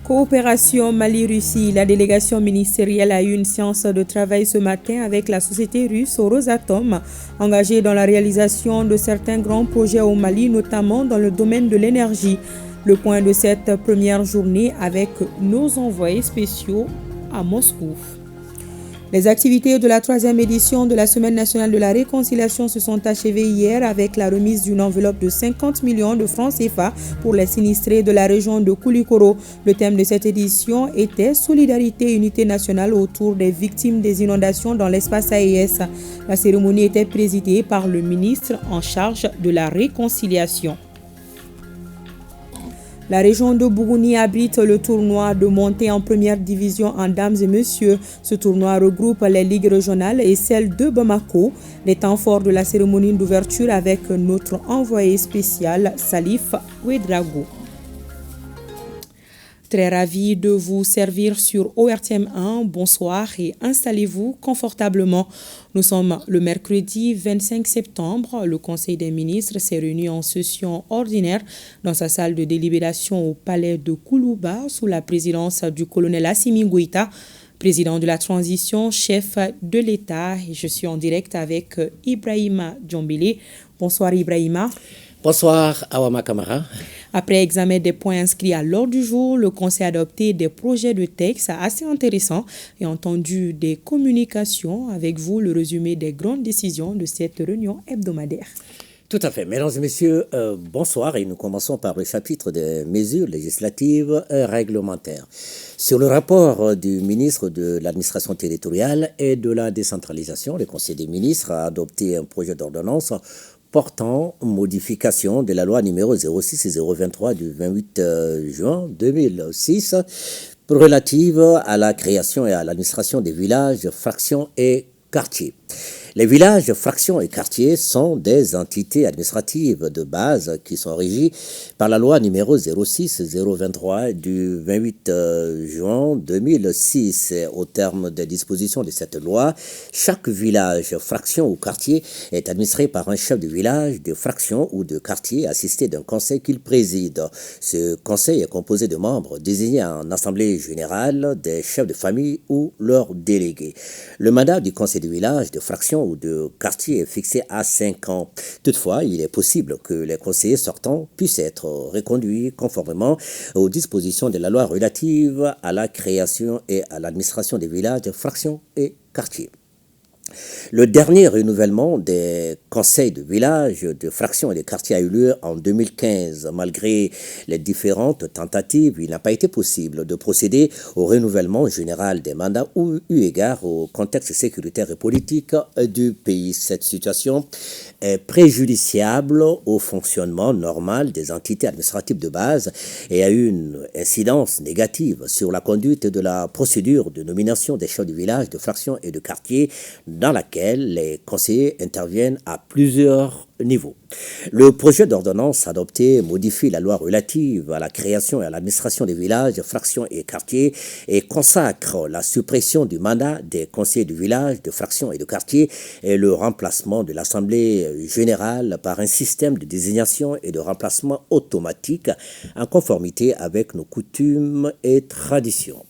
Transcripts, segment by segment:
Coopération Mali-Russie. La délégation ministérielle a eu une séance de travail ce matin avec la société russe Rosatom, engagée dans la réalisation de certains grands projets au Mali, notamment dans le domaine de l'énergie. Le point de cette première journée avec nos envoyés spéciaux à Moscou. Les activités de la troisième édition de la Semaine nationale de la réconciliation se sont achevées hier avec la remise d'une enveloppe de 50 millions de francs CFA pour les sinistrés de la région de Koulikoro. Le thème de cette édition était Solidarité et unité nationale autour des victimes des inondations dans l'espace AES. La cérémonie était présidée par le ministre en charge de la réconciliation. La région de Bougouni abrite le tournoi de montée en première division en dames et messieurs. Ce tournoi regroupe les ligues régionales et celles de Bamako. Les temps forts de la cérémonie d'ouverture avec notre envoyé spécial Salif Ouedraogo. Très ravi de vous servir sur ORTM1. Bonsoir et installez-vous confortablement. Nous sommes le mercredi 25 septembre. Le Conseil des ministres s'est réuni en session ordinaire dans sa salle de délibération au palais de Koulouba sous la présidence du colonel Assimi Goïta, président de la transition, chef de l'État. Et je suis en direct avec Ibrahima Djombele. Bonsoir Ibrahima. Bonsoir Awama Kamara. Après examen des points inscrits à l'ordre du jour, le Conseil a adopté des projets de texte assez intéressants et entendu des communications. Avec vous, le résumé des grandes décisions de cette réunion hebdomadaire. Tout à fait. Mesdames et messieurs, bonsoir et nous commençons par le chapitre des mesures législatives et réglementaires. Sur le rapport du ministre de l'administration territoriale et de la décentralisation, le Conseil des ministres a adopté un projet d'ordonnance portant modification de la loi numéro 06 et 023 du 28 juin 2006 relative à la création et à l'administration des villages, fractions et quartiers. Les villages, fractions et quartiers sont des entités administratives de base qui sont régies par la loi numéro 06-023 du 28 juin 2006. Au terme des dispositions de cette loi, chaque village, fraction ou quartier est administré par un chef de village, de fraction ou de quartier assisté d'un conseil qu'il préside. Ce conseil est composé de membres désignés en assemblée générale, des chefs de famille ou leurs délégués. Le mandat du conseil de village, de fraction ou de quartier est fixé à 5 ans. Toutefois, il est possible que les conseillers sortants puissent être reconduits conformément aux dispositions de la loi relative à la création et à l'administration des villages, fractions et quartiers. Le dernier renouvellement des conseils de village, de fractions et de quartiers a eu lieu en 2015. Malgré les différentes tentatives, il n'a pas été possible de procéder au renouvellement général des mandats eu égard au contexte sécuritaire et politique du pays. Cette situation est préjudiciable au fonctionnement normal des entités administratives de base et a eu une incidence négative sur la conduite de la procédure de nomination des chefs de village, de fractions et de quartiers dans laquelle les conseillers interviennent à plusieurs niveaux. Le projet d'ordonnance adopté modifie la loi relative à la création et à l'administration des villages, fractions et quartiers et consacre la suppression du mandat des conseillers du village, de fractions et de quartiers et le remplacement de l'Assemblée générale par un système de désignation et de remplacement automatique en conformité avec nos coutumes et traditions.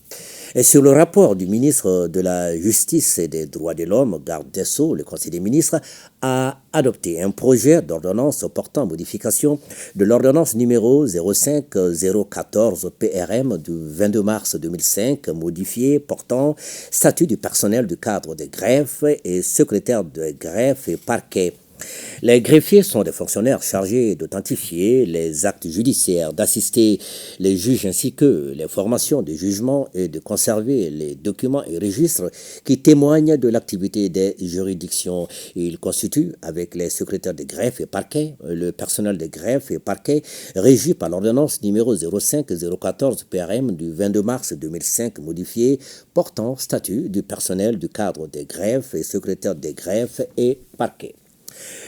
Et sur le rapport du ministre de la Justice et des Droits de l'Homme, garde des Sceaux, le Conseil des ministres a adopté un projet d'ordonnance portant modification de l'ordonnance numéro 05-014 PRM du 22 mars 2005, modifié portant statut du personnel du cadre des greffes et secrétaire de greffe et parquet. Les greffiers sont des fonctionnaires chargés d'authentifier les actes judiciaires, d'assister les juges ainsi que les formations de jugement et de conserver les documents et registres qui témoignent de l'activité des juridictions. Ils constituent, avec les secrétaires de greffe et parquet, le personnel de greffe et parquet régi par l'ordonnance numéro 05-014 PRM du 22 mars 2005 modifié portant statut du personnel du cadre des greffes et secrétaires des greffes et parquet.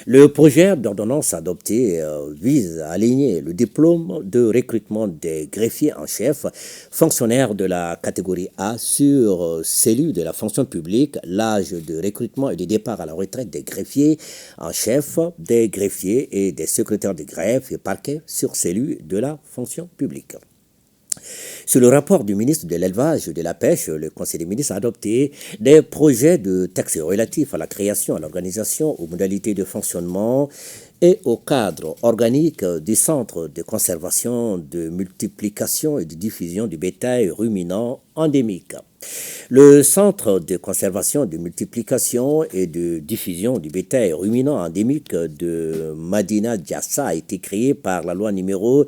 Le projet d'ordonnance adopté vise à aligner le diplôme de recrutement des greffiers en chef, fonctionnaires de la catégorie A, sur celui de la fonction publique, l'âge de recrutement et de départ à la retraite des greffiers en chef, des greffiers et des secrétaires de greffe et parquet sur celui de la fonction publique. Sur le rapport du ministre de l'Élevage et de la Pêche, le Conseil des ministres a adopté des projets de textes relatifs à la création, à l'organisation, aux modalités de fonctionnement et au cadre organique du Centre de conservation, de multiplication et de diffusion du bétail ruminant endémique. Le Centre de conservation, de multiplication et de diffusion du bétail ruminant endémique de Madina Diassa a été créé par la loi numéro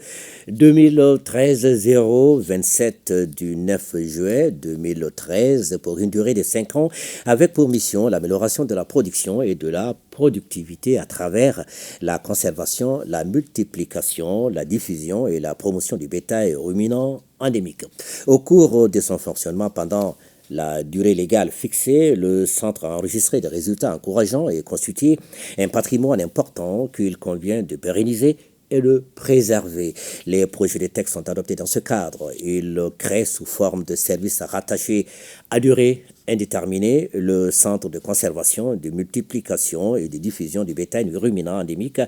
2013-027 du 9 juillet 2013 pour une durée de 5 ans avec pour mission l'amélioration de la production et de la productivité à travers la conservation, la multiplication, la diffusion et la promotion du bétail ruminant endémique. Au cours de son fonctionnement pendant la durée légale fixée, le centre a enregistré des résultats encourageants et constitué un patrimoine important qu'il convient de pérenniser et de préserver. Les projets de texte sont adoptés dans ce cadre. Ils créent sous forme de services rattachés à durée indéterminée le centre de conservation, de multiplication et de diffusion du bétail ruminant endémique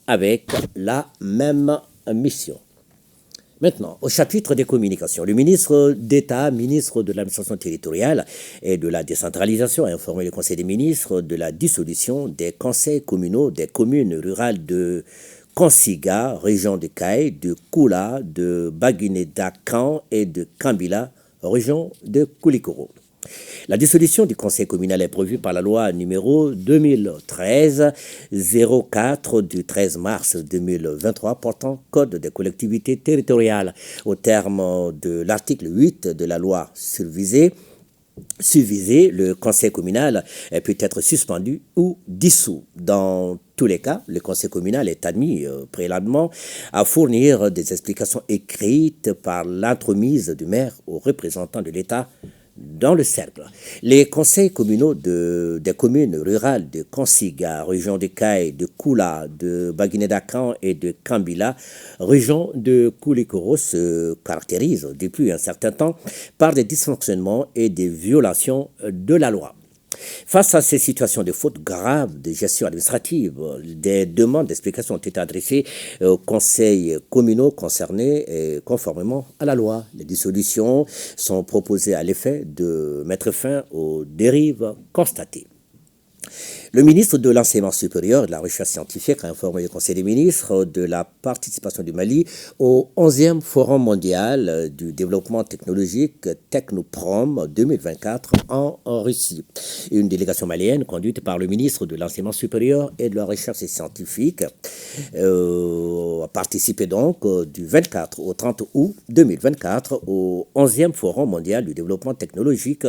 avec la même mission. Maintenant, au chapitre des communications, le ministre d'État, ministre de l'administration territoriale et de la décentralisation a informé le Conseil des ministres de la dissolution des conseils communaux des communes rurales de Konsiga, région de Kaye, de Koula, de Baguineda-Kan et de Kambila, région de Koulikoro. La dissolution du conseil communal est prévue par la loi numéro 2013-04 du 13 mars 2023 portant code des collectivités territoriales. Au terme de l'article 8 de la loi susvisée, le conseil communal peut être suspendu ou dissous. Dans tous les cas, le conseil communal est admis préalablement à fournir des explications écrites par l'entremise du maire aux représentants de l'État dans le cercle. Les conseils communaux des communes rurales de Konsiga, région de Kaye, de Koula, de Baguineda-Kan et de Kambila, région de Koulikoro, se caractérisent depuis un certain temps par des dysfonctionnements et des violations de la loi. Face à ces situations de fautes graves de gestion administrative, des demandes d'explication ont été adressées aux conseils communaux concernés et conformément à la loi. Les dissolutions sont proposées à l'effet de mettre fin aux dérives constatées. Le ministre de l'Enseignement supérieur et de la Recherche scientifique a informé le Conseil des ministres de la participation du Mali au 11e Forum mondial du développement technologique Technoprom 2024 en Russie. Une délégation malienne conduite par le ministre de l'Enseignement supérieur et de la Recherche scientifique a participé donc du 24 au 30 août 2024 au 11e Forum mondial du développement technologique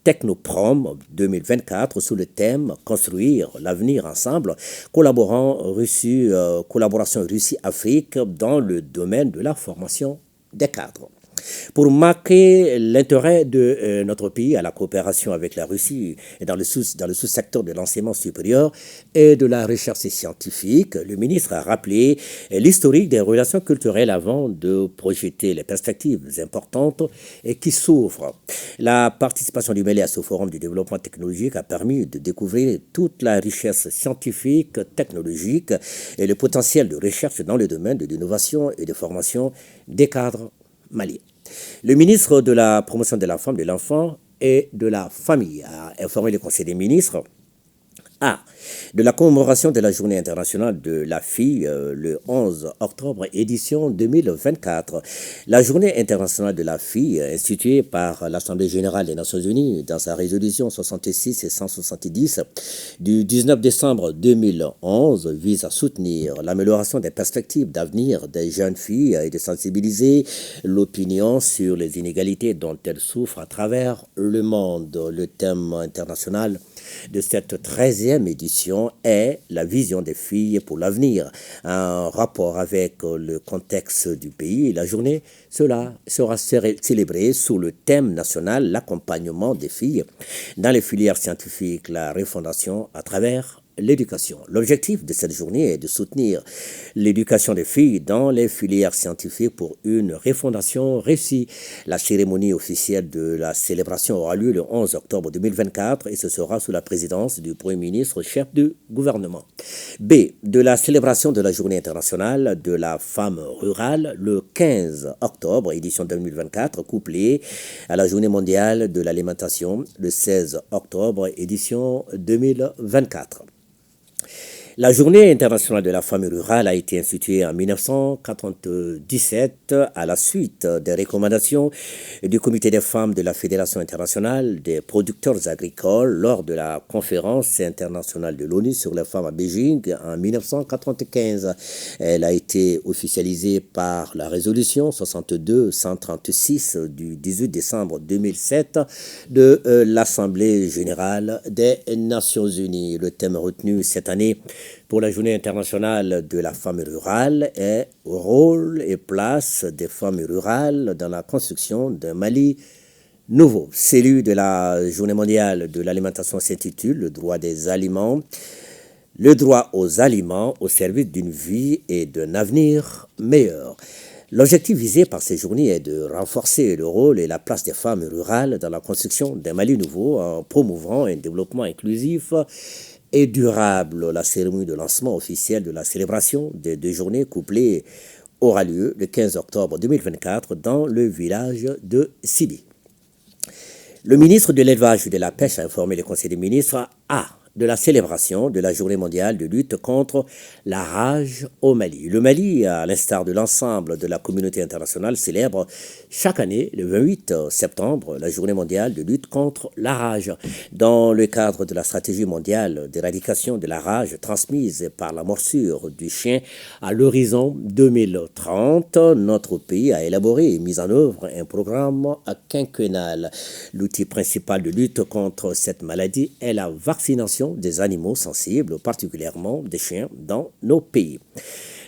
Technoprom 2024 sous le thème « Construire l'avenir ensemble », collaboration Russie-Afrique dans le domaine de la formation des cadres. Pour marquer l'intérêt de notre pays à la coopération avec la Russie dans le sous-secteur de l'enseignement supérieur et de la recherche scientifique, le ministre a rappelé l'historique des relations culturelles avant de projeter les perspectives importantes qui s'ouvrent. La participation du Mali à ce forum du développement technologique a permis de découvrir toute la richesse scientifique, technologique et le potentiel de recherche dans le domaine de l'innovation et de formation des cadres maliens. Le ministre de la Promotion de la Femme, de l'Enfant et de la Famille a informé le Conseil des ministres de la commémoration de la Journée internationale de la fille le 11 octobre, édition 2024. La Journée internationale de la fille, instituée par l'Assemblée générale des Nations unies dans sa résolution 66 et 170 du 19 décembre 2011, vise à soutenir l'amélioration des perspectives d'avenir des jeunes filles et de sensibiliser l'opinion sur les inégalités dont elles souffrent à travers le monde. Le thème international de cette 13e édition est la vision des filles pour l'avenir. En rapport avec le contexte du pays, la journée sera célébrée sous le thème national l'accompagnement des filles dans les filières scientifiques, la refondation à travers l'éducation. L'objectif de cette journée est de soutenir l'éducation des filles dans les filières scientifiques pour une refondation réussie. La cérémonie officielle de la célébration aura lieu le 11 octobre 2024 et ce sera sous la présidence du Premier ministre, chef du gouvernement. B. De la célébration de la journée internationale de la femme rurale le 15 octobre, édition 2024, couplée à la journée mondiale de l'alimentation le 16 octobre, édition 2024. La journée internationale de la femme rurale a été instituée en 1997 à la suite des recommandations du comité des femmes de la Fédération internationale des producteurs agricoles lors de la conférence internationale de l'ONU sur les femmes à Beijing en 1995. Elle a été officialisée par la résolution 62-136 du 18 décembre 2007 de l'Assemblée générale des Nations unies. Le thème retenu cette année pour la journée internationale de la femme rurale est « Rôle et place des femmes rurales dans la construction d'un Mali nouveau ». Celui de la journée mondiale de l'alimentation s'intitule « Le droit des aliments ». Le droit aux aliments au service d'une vie et d'un avenir meilleur. L'objectif visé par ces journées est de renforcer le rôle et la place des femmes rurales dans la construction d'un Mali nouveau en promouvant un développement inclusif et durable. La cérémonie de lancement officielle de la célébration des deux journées couplées aura lieu le 15 octobre 2024 dans le village de Sibi. Le ministre de l'Élevage et de la Pêche a informé le Conseil des ministres de la célébration de la journée mondiale de lutte contre la rage au Mali. Le Mali, à l'instar de l'ensemble de la communauté internationale, célèbre chaque année, le 28 septembre, la journée mondiale de lutte contre la rage. Dans le cadre de la stratégie mondiale d'éradication de la rage transmise par la morsure du chien à l'horizon 2030, notre pays a élaboré et mis en œuvre un programme quinquennal. L'outil principal de lutte contre cette maladie est la vaccination des animaux sensibles, particulièrement des chiens, dans nos pays.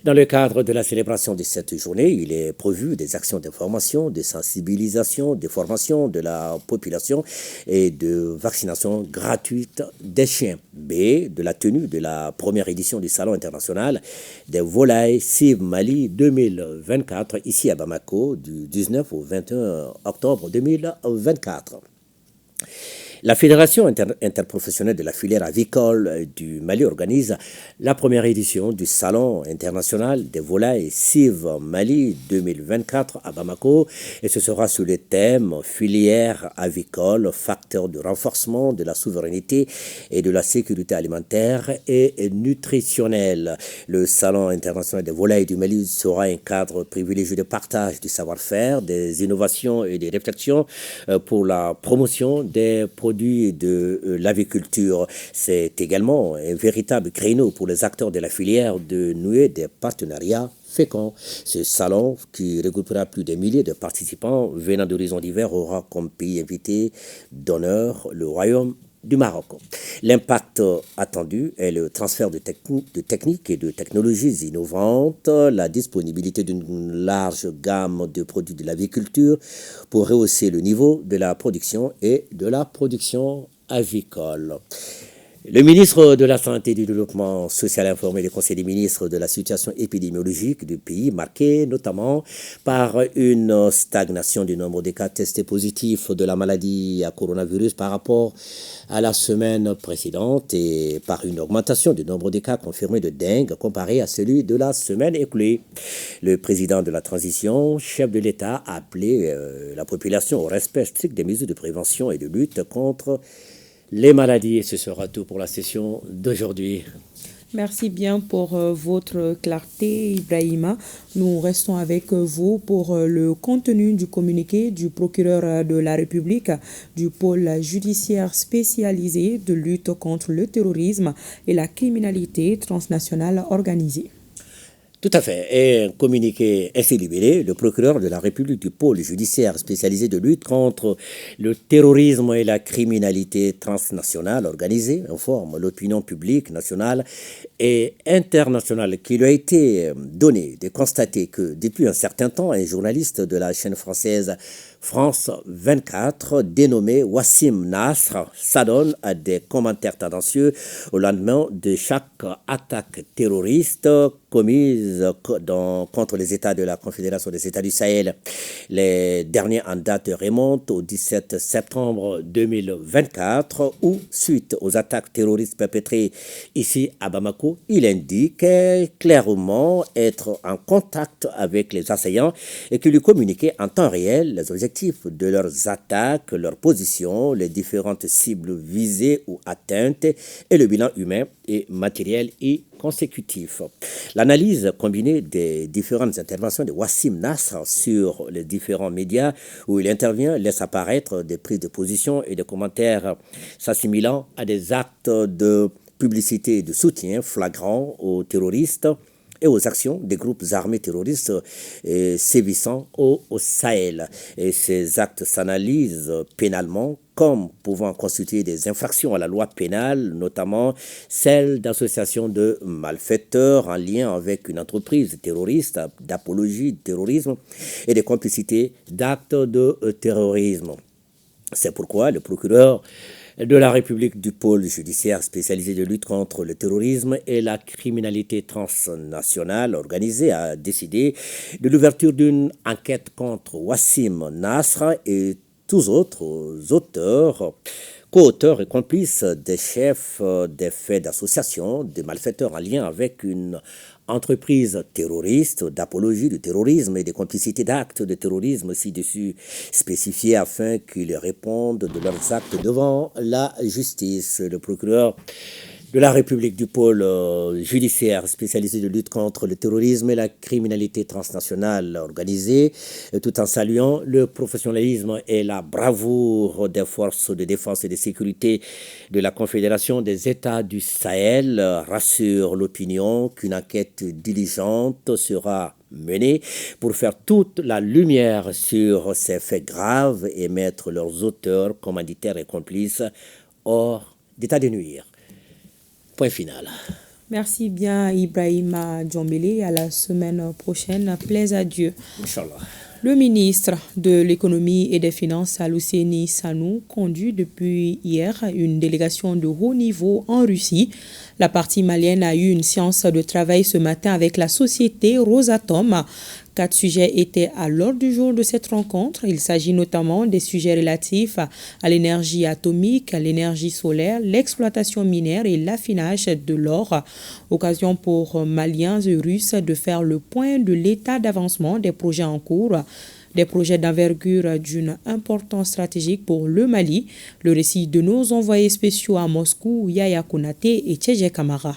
Dans le cadre de la célébration de cette journée, il est prévu des actions d'information, de sensibilisation, de formation de la population et de vaccination gratuite des chiens. B. De la tenue de la première édition du Salon international des volailles CIV Mali 2024, ici à Bamako, du 19 au 21 octobre 2024. La Fédération interprofessionnelle de la filière avicole du Mali organise la première édition du Salon international des volailles CIV Mali 2024 à Bamako et ce sera sous le thème filière avicole, facteur de renforcement de la souveraineté et de la sécurité alimentaire et nutritionnelle. Le Salon international des volailles du Mali sera un cadre privilégié de partage du savoir-faire, des innovations et des réflexions pour la promotion des produits de l'aviculture. C'est également un véritable créneau pour les acteurs de la filière de nouer des partenariats féconds. Ce salon, qui regroupera plus de milliers de participants venant d'horizons divers, aura comme pays invité d'honneur le Royaume du Maroc. L'impact attendu est le transfert de techniques et de technologies innovantes, la disponibilité d'une large gamme de produits de l'aviculture pour rehausser le niveau de la production et de la production avicole. Le ministre de la Santé et du Développement social a informé le Conseil des ministres de la situation épidémiologique du pays, marquée notamment par une stagnation du nombre de cas testés positifs de la maladie à coronavirus par rapport à la semaine précédente et par une augmentation du nombre de cas confirmés de dengue comparé à celui de la semaine écoulée. Le président de la transition, chef de l'État, a appelé la population au respect strict des mesures de prévention et de lutte contre les maladies. Et ce sera tout pour la session d'aujourd'hui. Merci bien pour votre clarté, Ibrahima. Nous restons avec vous pour le contenu du communiqué du procureur de la République du pôle judiciaire spécialisé de lutte contre le terrorisme et la criminalité transnationale organisée. Tout à fait. Et un communiqué ainsi libellé, le procureur de la République du pôle judiciaire spécialisé de lutte contre le terrorisme et la criminalité transnationale organisée informe l'opinion publique nationale et internationale qui lui a été donné de constater que depuis un certain temps, un journaliste de la chaîne française France 24, dénommé Wassim Nasr, s'adonne à des commentaires tendancieux au lendemain de chaque attaque terroriste commise contre les États de la Confédération des États du Sahel. Les derniers en date remontent au 17 septembre 2024 où, suite aux attaques terroristes perpétrées ici à Bamako, il indique clairement être en contact avec les assaillants et qu'il lui communiquait en temps réel les objectifs de leurs attaques, leurs positions, les différentes cibles visées ou atteintes et le bilan humain et matériel et consécutif. L'analyse combinée des différentes interventions de Wassim Nasr sur les différents médias où il intervient laisse apparaître des prises de position et des commentaires s'assimilant à des actes de publicité et de soutien flagrants aux terroristes et aux actions des groupes armés terroristes sévissant au Sahel. Et ces actes s'analysent pénalement comme pouvant constituer des infractions à la loi pénale, notamment celle d'association de malfaiteurs en lien avec une entreprise terroriste, d'apologie du terrorisme et des complicités d'actes de terrorisme. C'est pourquoi le procureur de la République du pôle judiciaire spécialisé de lutte contre le terrorisme et la criminalité transnationale organisée a décidé de l'ouverture d'une enquête contre Wassim Nasr et tous autres auteurs, co-auteurs et complices des chefs des faits d'association de malfaiteurs en lien avec une entreprise terroriste, d'apologie du terrorisme et des complicités d'actes de terrorisme ci-dessus spécifiés afin qu'ils répondent de leurs actes devant la justice. Le procureur de la République du pôle judiciaire spécialisé de lutte contre le terrorisme et la criminalité transnationale organisée, tout en saluant le professionnalisme et la bravoure des forces de défense et de sécurité de la Confédération des États du Sahel, rassure l'opinion qu'une enquête diligente sera menée pour faire toute la lumière sur ces faits graves et mettre leurs auteurs, commanditaires et complices hors d'état de nuire. Point final. Merci bien Ibrahima Djombele. À la semaine prochaine. Plaise à Dieu. Inch'Allah. Le ministre de l'économie et des finances, Alousséni Sanou, conduit depuis hier une délégation de haut niveau en Russie. La partie malienne a eu une séance de travail ce matin avec la société Rosatom. 4 sujets étaient à l'ordre du jour de cette rencontre. Il s'agit notamment des sujets relatifs à l'énergie atomique, à l'énergie solaire, l'exploitation minière et l'affinage de l'or. Occasion pour Maliens et Russes de faire le point de l'état d'avancement des projets en cours. Des projets d'envergure d'une importance stratégique pour le Mali. Le récit de nos envoyés spéciaux à Moscou, Yaya Konaté et Tchéje Kamara.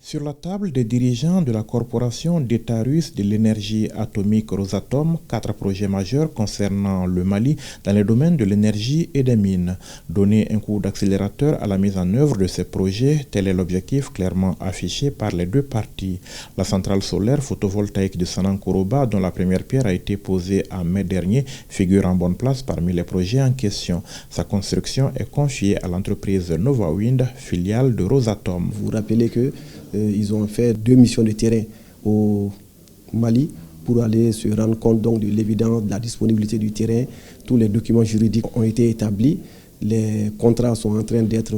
Sur la table des dirigeants de la corporation d'État russe de l'énergie atomique Rosatom, 4 projets majeurs concernant le Mali dans les domaines de l'énergie et des mines. Donner un coup d'accélérateur à la mise en œuvre de ces projets, tel est l'objectif clairement affiché par les deux parties. La centrale solaire photovoltaïque de Sanankoroba, dont la première pierre a été posée en mai dernier, figure en bonne place parmi les projets en question. Sa construction est confiée à l'entreprise Nova Wind, filiale de Rosatom. Vous vous rappelez que ils ont fait 2 missions de terrain au Mali pour aller se rendre compte donc de l'évidence de la disponibilité du terrain. Tous les documents juridiques ont été établis. Les contrats sont en train d'être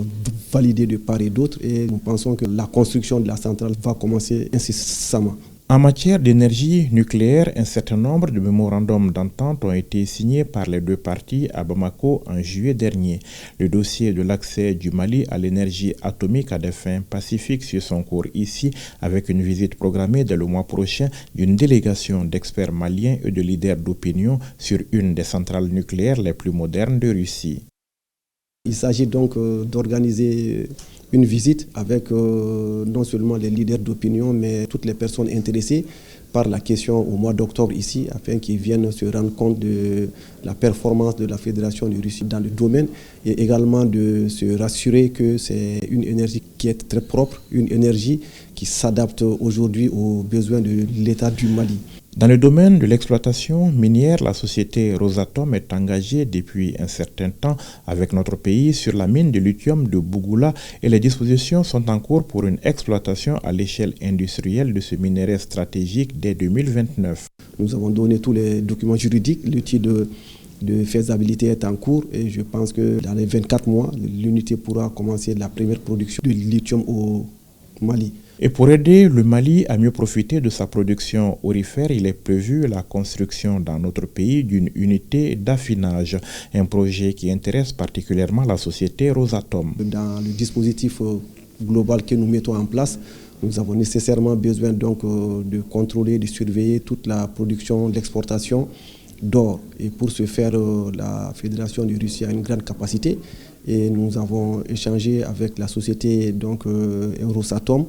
validés de part et d'autre et nous pensons que la construction de la centrale va commencer incessamment. En matière d'énergie nucléaire, un certain nombre de mémorandums d'entente ont été signés par les deux parties à Bamako en juillet dernier. Le dossier de l'accès du Mali à l'énergie atomique à des fins pacifiques suit son cours ici avec une visite programmée dès le mois prochain d'une délégation d'experts maliens et de leaders d'opinion sur une des centrales nucléaires les plus modernes de Russie. Il s'agit donc d'organiser une visite avec non seulement les leaders d'opinion, mais toutes les personnes intéressées par la question au mois d'octobre ici, afin qu'ils viennent se rendre compte de la performance de la Fédération de Russie dans le domaine et également de se rassurer que c'est une énergie qui est très propre, une énergie qui s'adapte aujourd'hui aux besoins de l'État du Mali. Dans le domaine de l'exploitation minière, la société Rosatom est engagée depuis un certain temps avec notre pays sur la mine de lithium de Bougoula et les dispositions sont en cours pour une exploitation à l'échelle industrielle de ce minerai stratégique dès 2029. Nous avons donné tous les documents juridiques, l'outil de de faisabilité est en cours et je pense que dans les 24 mois, l'unité pourra commencer la première production de lithium au Mali. Et pour aider le Mali à mieux profiter de sa production aurifère, il est prévu la construction dans notre pays d'une unité d'affinage, un projet qui intéresse particulièrement la société Rosatom. Dans le dispositif global que nous mettons en place, nous avons nécessairement besoin donc de contrôler, de surveiller toute la production, l'exportation d'or. Et pour ce faire, la Fédération de Russie a une grande capacité et nous avons échangé avec la société donc, Rosatom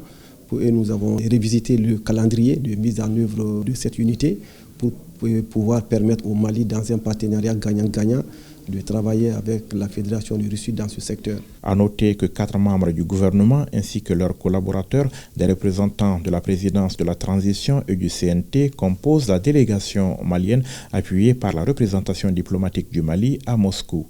et nous avons révisité le calendrier de mise en œuvre de cette unité pour pouvoir permettre au Mali, dans un partenariat gagnant-gagnant, de travailler avec la Fédération de Russie dans ce secteur. À noter que 4 membres du gouvernement ainsi que leurs collaborateurs, des représentants de la présidence de la transition et du CNT composent la délégation malienne appuyée par la représentation diplomatique du Mali à Moscou.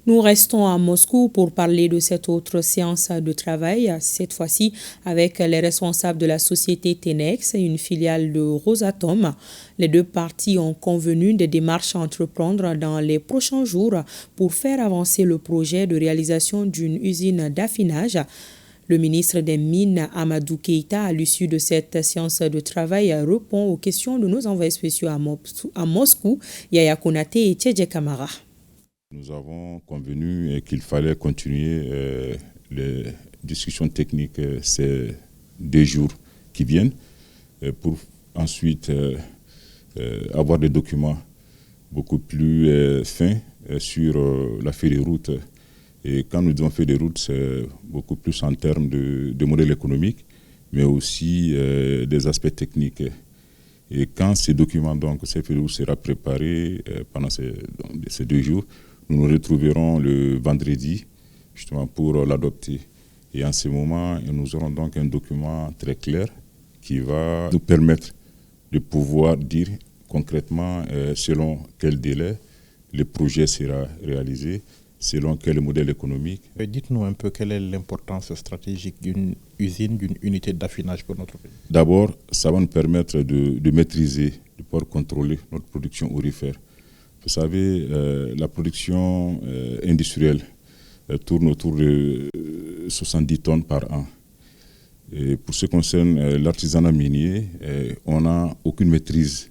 Nous restons à Moscou pour parler de cette autre séance de travail, cette fois-ci avec les responsables de la société Tenex, une filiale de Rosatom. Les deux parties ont convenu des démarches à entreprendre dans les prochains jours pour faire avancer le projet de réalisation d'une usine d'affinage. Le ministre des Mines, Amadou Keïta, à l'issue de cette séance de travail, répond aux questions de nos envoyés spéciaux à Moscou, Yaya Konaté et Tchédje Kamara. Nous avons convenu qu'il fallait continuer les discussions techniques ces 2 jours qui viennent pour ensuite avoir des documents beaucoup plus fins sur la feuille de route. Et quand nous disons feuille de route, c'est beaucoup plus en termes de modèle économique, mais aussi des aspects techniques. Et quand ces documents, donc cette feuille de route sera préparée pendant ces 2 jours, nous nous retrouverons le vendredi justement pour l'adopter. Et en ce moment, nous aurons donc un document très clair qui va nous permettre de pouvoir dire concrètement selon quel délai le projet sera réalisé, selon quel modèle économique. Dites-nous un peu quelle est l'importance stratégique d'une usine, d'une unité d'affinage pour notre pays. D'abord, ça va nous permettre de maîtriser, de pouvoir contrôler notre production aurifère. Vous savez, la production industrielle tourne autour de 70 tonnes par an. Et pour ce qui concerne l'artisanat minier, on n'a aucune maîtrise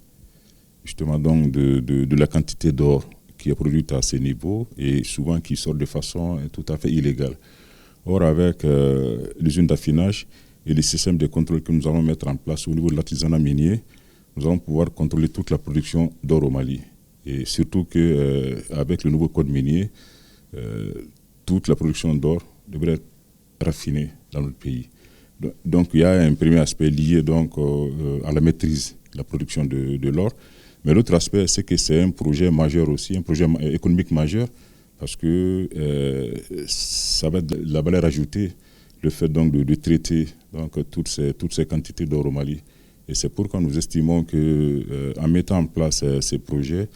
justement donc de la quantité d'or qui est produite à ces niveaux et souvent qui sort de façon tout à fait illégale. Or, avec l'usine d'affinage et les systèmes de contrôle que nous allons mettre en place au niveau de l'artisanat minier, nous allons pouvoir contrôler toute la production d'or au Mali. Et surtout qu'avec le nouveau code minier, toute la production d'or devrait être raffinée dans notre pays. Donc il y a un premier aspect lié donc, à la maîtrise de la production de l'or. Mais l'autre aspect, c'est que c'est un projet majeur aussi, un projet économique majeur, parce que ça va être de la valeur ajoutée, le fait donc de traiter donc, toutes ces quantités d'or au Mali. Et c'est pourquoi nous estimons qu'en mettant en place ces projets,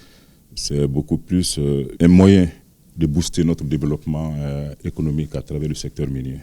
c'est beaucoup plus un moyen de booster notre développement économique à travers le secteur minier.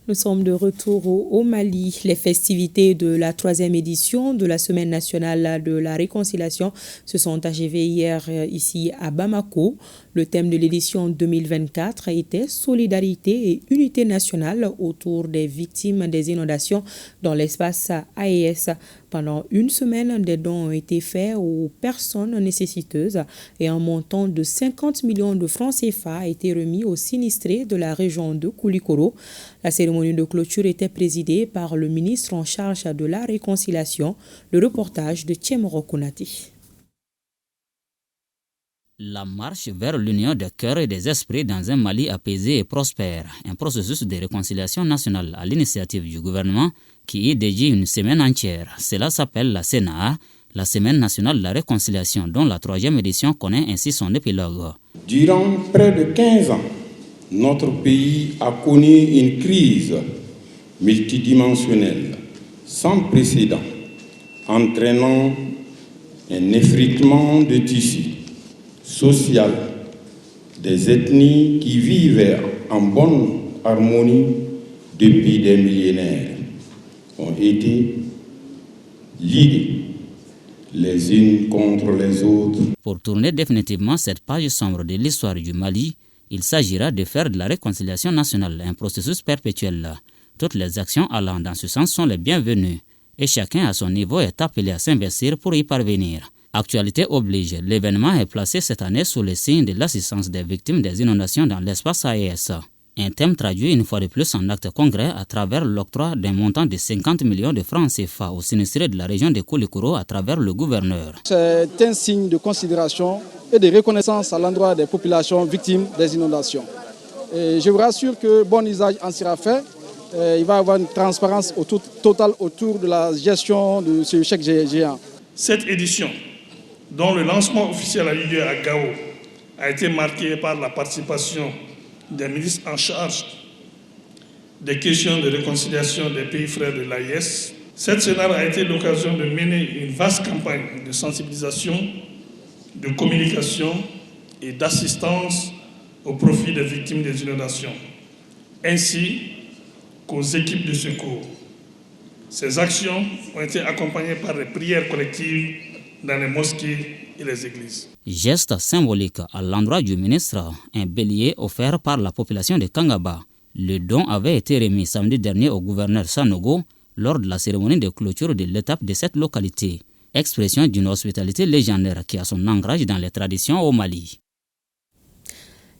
Nous sommes de retour au Mali. Les festivités de la 3e édition de la Semaine nationale de la réconciliation se sont achevées hier ici à Bamako. Le thème de l'édition 2024 était solidarité et unité nationale autour des victimes des inondations dans l'espace AES. Pendant une semaine, des dons ont été faits aux personnes nécessiteuses et un montant de 50 millions de francs CFA a été remis aux sinistrés de la région de Koulikoro. La cérémonie de clôture était présidée par le ministre en charge de la réconciliation. Le reportage de Tchemoro Konati. La marche vers l'union des cœurs et des esprits dans un Mali apaisé et prospère, un processus de réconciliation nationale à l'initiative du gouvernement qui y dédie une semaine entière. Cela s'appelle la CNA, la Semaine nationale de la réconciliation, dont la 3e édition connaît ainsi son épilogue. Durant près de 15 ans, notre pays a connu une crise multidimensionnelle sans précédent, entraînant un effritement de tissus social des ethnies qui vivaient en bonne harmonie depuis des millénaires ont été liées les unes contre les autres. Pour tourner définitivement cette page sombre de l'histoire du Mali, il s'agira de faire de la réconciliation nationale un processus perpétuel. Toutes les actions allant dans ce sens sont les bienvenues et chacun à son niveau est appelé à s'investir pour y parvenir. Actualité oblige, l'événement est placé cette année sous le signe de l'assistance des victimes des inondations dans l'espace AES. Un thème traduit une fois de plus en acte concret à travers l'octroi d'un montant de 50 millions de francs CFA aux sinistrés de la région de Koulikoro à travers le gouverneur. C'est un signe de considération et de reconnaissance à l'endroit des populations victimes des inondations. Et je vous rassure que bon usage en sera fait. Il va y avoir une transparence totale autour de la gestion de ce chèque géant. Cette édition, dont le lancement officiel a eu lieu à Gao, a été marquée par la participation des ministres en charge des questions de réconciliation des pays frères de l'AES. Cette scénario a été l'occasion de mener une vaste campagne de sensibilisation, de communication et d'assistance au profit des victimes des inondations, ainsi qu'aux équipes de secours. Ces actions ont été accompagnées par des prières collectives dans les mosquées et les églises. Geste symbolique à l'endroit du ministre, un bélier offert par la population de Kangaba. Le don avait été remis samedi dernier au gouverneur Sanogo lors de la cérémonie de clôture de l'étape de cette localité. Expression d'une hospitalité légendaire qui a son ancrage dans les traditions au Mali.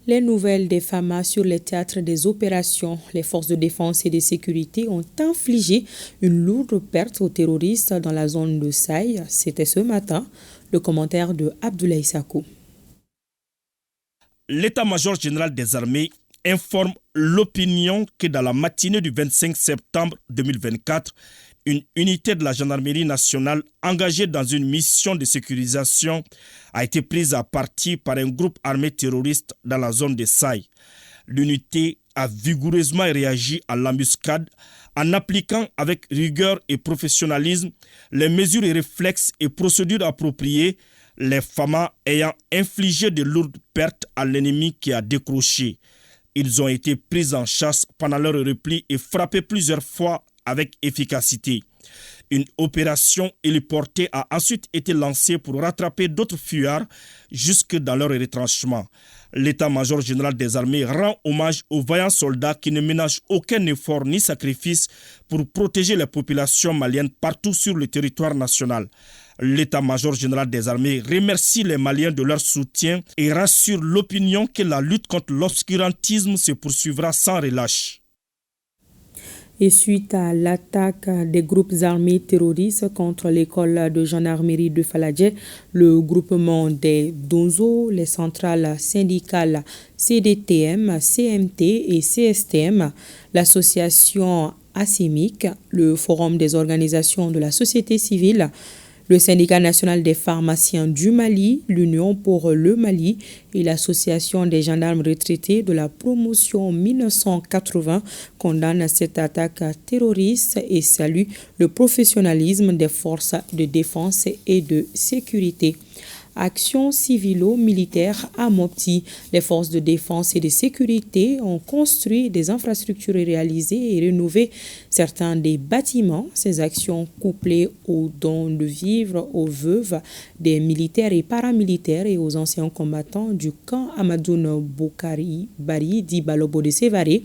Les nouvelles des FAMA sur les théâtres des opérations. Les forces de défense et de sécurité ont infligé une lourde perte aux terroristes dans la zone de Saï. C'était ce matin. Le commentaire de Abdoulaye Sakou. L'état-major général des armées informe l'opinion que dans la matinée du 25 septembre 2024, une unité de la gendarmerie nationale engagée dans une mission de sécurisation a été prise à partie par un groupe armé terroriste dans la zone de Saï. L'unité a vigoureusement réagi à l'embuscade en appliquant avec rigueur et professionnalisme les mesures et réflexes et procédures appropriées, les FAMA ayant infligé de lourdes pertes à l'ennemi qui a décroché. Ils ont été pris en chasse pendant leur repli et frappés plusieurs fois avec efficacité. Une opération héliportée a ensuite été lancée pour rattraper d'autres fuyards jusque dans leur retranchement. L'état-major général des armées rend hommage aux vaillants soldats qui ne ménagent aucun effort ni sacrifice pour protéger les populations maliennes partout sur le territoire national. L'état-major général des armées remercie les Maliens de leur soutien et rassure l'opinion que la lutte contre l'obscurantisme se poursuivra sans relâche. Et suite à l'attaque des groupes armés terroristes contre l'école de gendarmerie de Faladje, le groupement des Donzo, les centrales syndicales CDTM, CMT et CSTM, l'association ASIMIC, le Forum des organisations de la société civile, le syndicat national des pharmaciens du Mali, l'Union pour le Mali et l'association des gendarmes retraités de la promotion 1980 condamnent cette attaque terroriste et saluent le professionnalisme des forces de défense et de sécurité. Action civilo-militaire à Mopti. Les forces de défense et de sécurité ont construit des infrastructures réalisées et rénové certains des bâtiments. Ces actions couplées aux dons de vivres aux veuves des militaires et paramilitaires et aux anciens combattants du camp Amadoun Boukari Bari dit Balobo de Sévaré.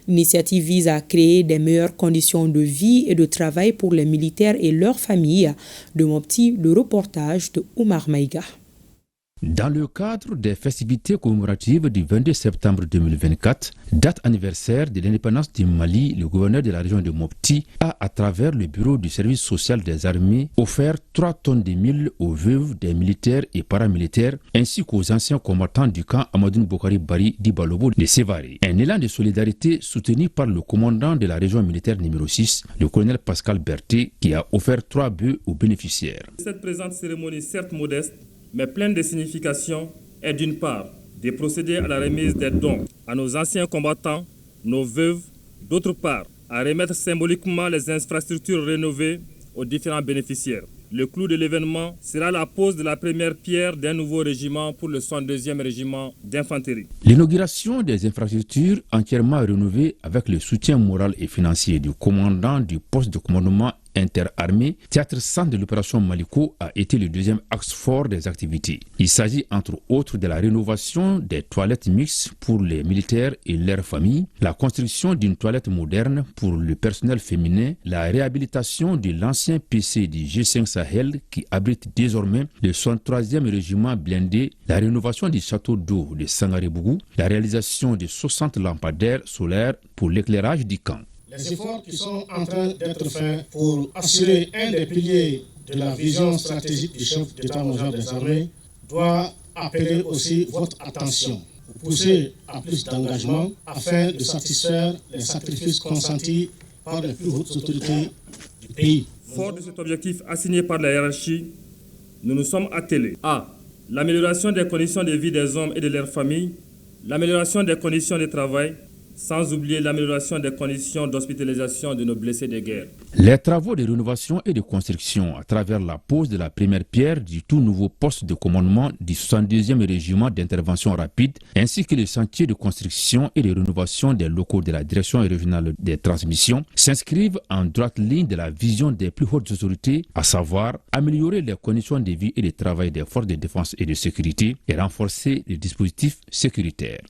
L'initiative vise à créer des meilleures conditions de vie et de travail pour les militaires et leurs familles. De Mopti, le reportage de Oumar Maïga. Dans le cadre des festivités commémoratives du 22 septembre 2024, date anniversaire de l'indépendance du Mali, le gouverneur de la région de Mopti a, à travers le bureau du service social des armées, offert 3 tonnes de mil aux veuves des militaires et paramilitaires, ainsi qu'aux anciens combattants du camp Amadoun Boukari Bari d'Ibalobo de Sévaré. Un élan de solidarité soutenu par le commandant de la région militaire numéro 6, le colonel Pascal Berthet, qui a offert 3 bœufs aux bénéficiaires. Cette présente cérémonie, certes modeste, mais pleine de signification, est d'une part de procéder à la remise des dons à nos anciens combattants, nos veuves, d'autre part à remettre symboliquement les infrastructures rénovées aux différents bénéficiaires. Le clou de l'événement sera la pose de la première pierre d'un nouveau régiment pour le 62e régiment d'infanterie. L'inauguration des infrastructures entièrement rénovées avec le soutien moral et financier du commandant du poste de commandement interarmées, théâtre centre de l'opération Maliko a été le deuxième axe fort des activités. Il s'agit entre autres de la rénovation des toilettes mixtes pour les militaires et leurs familles, la construction d'une toilette moderne pour le personnel féminin, la réhabilitation de l'ancien PC du G5 Sahel qui abrite désormais le 63e régiment blindé, la rénovation du château d'eau de Sangaré-Bougou, la réalisation de 60 lampadaires solaires pour l'éclairage du camp. Les efforts qui sont en train d'être faits pour assurer un des piliers de la vision stratégique du chef d'état-major des armées doit appeler aussi votre attention. Pour pousser à plus d'engagement afin de satisfaire les sacrifices consentis par les plus hautes autorités du pays. Fort de cet objectif assigné par la hiérarchie, nous nous sommes attelés à l'amélioration des conditions de vie des hommes et de leurs familles, l'amélioration des conditions de travail, sans oublier l'amélioration des conditions d'hospitalisation de nos blessés de guerre. Les travaux de rénovation et de construction à travers la pose de la première pierre du tout nouveau poste de commandement du 62e régiment d'intervention rapide, ainsi que les chantiers de construction et de rénovation des locaux de la direction régionale des transmissions, s'inscrivent en droite ligne de la vision des plus hautes autorités, à savoir améliorer les conditions de vie et de travail des forces de défense et de sécurité et renforcer les dispositifs sécuritaires.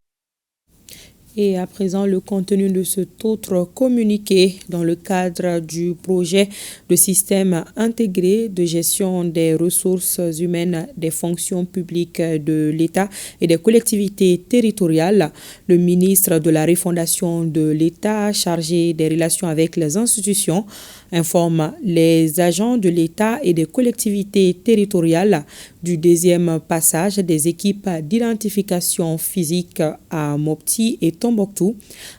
Et à présent, le contenu de cet autre communiqué dans le cadre du projet de système intégré de gestion des ressources humaines des fonctions publiques de l'État et des collectivités territoriales. Le ministre de la Refondation de l'État, chargé des relations avec les institutions, informe les agents de l'État et des collectivités territoriales du deuxième passage des équipes d'identification physique à Mopti et Tombouctou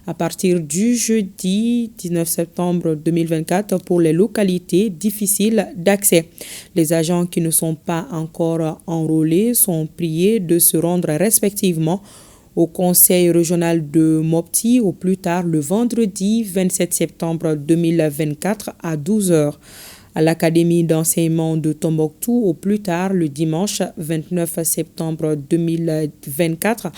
à partir du jeudi 19 septembre 2024 pour les localités difficiles d'accès. Les agents qui ne sont pas encore enrôlés sont priés de se rendre respectivement au Conseil régional de Mopti au plus tard le vendredi 27 septembre 2024 à 12h. À l'Académie d'enseignement de Tombouctou au plus tard le dimanche 29 septembre 2024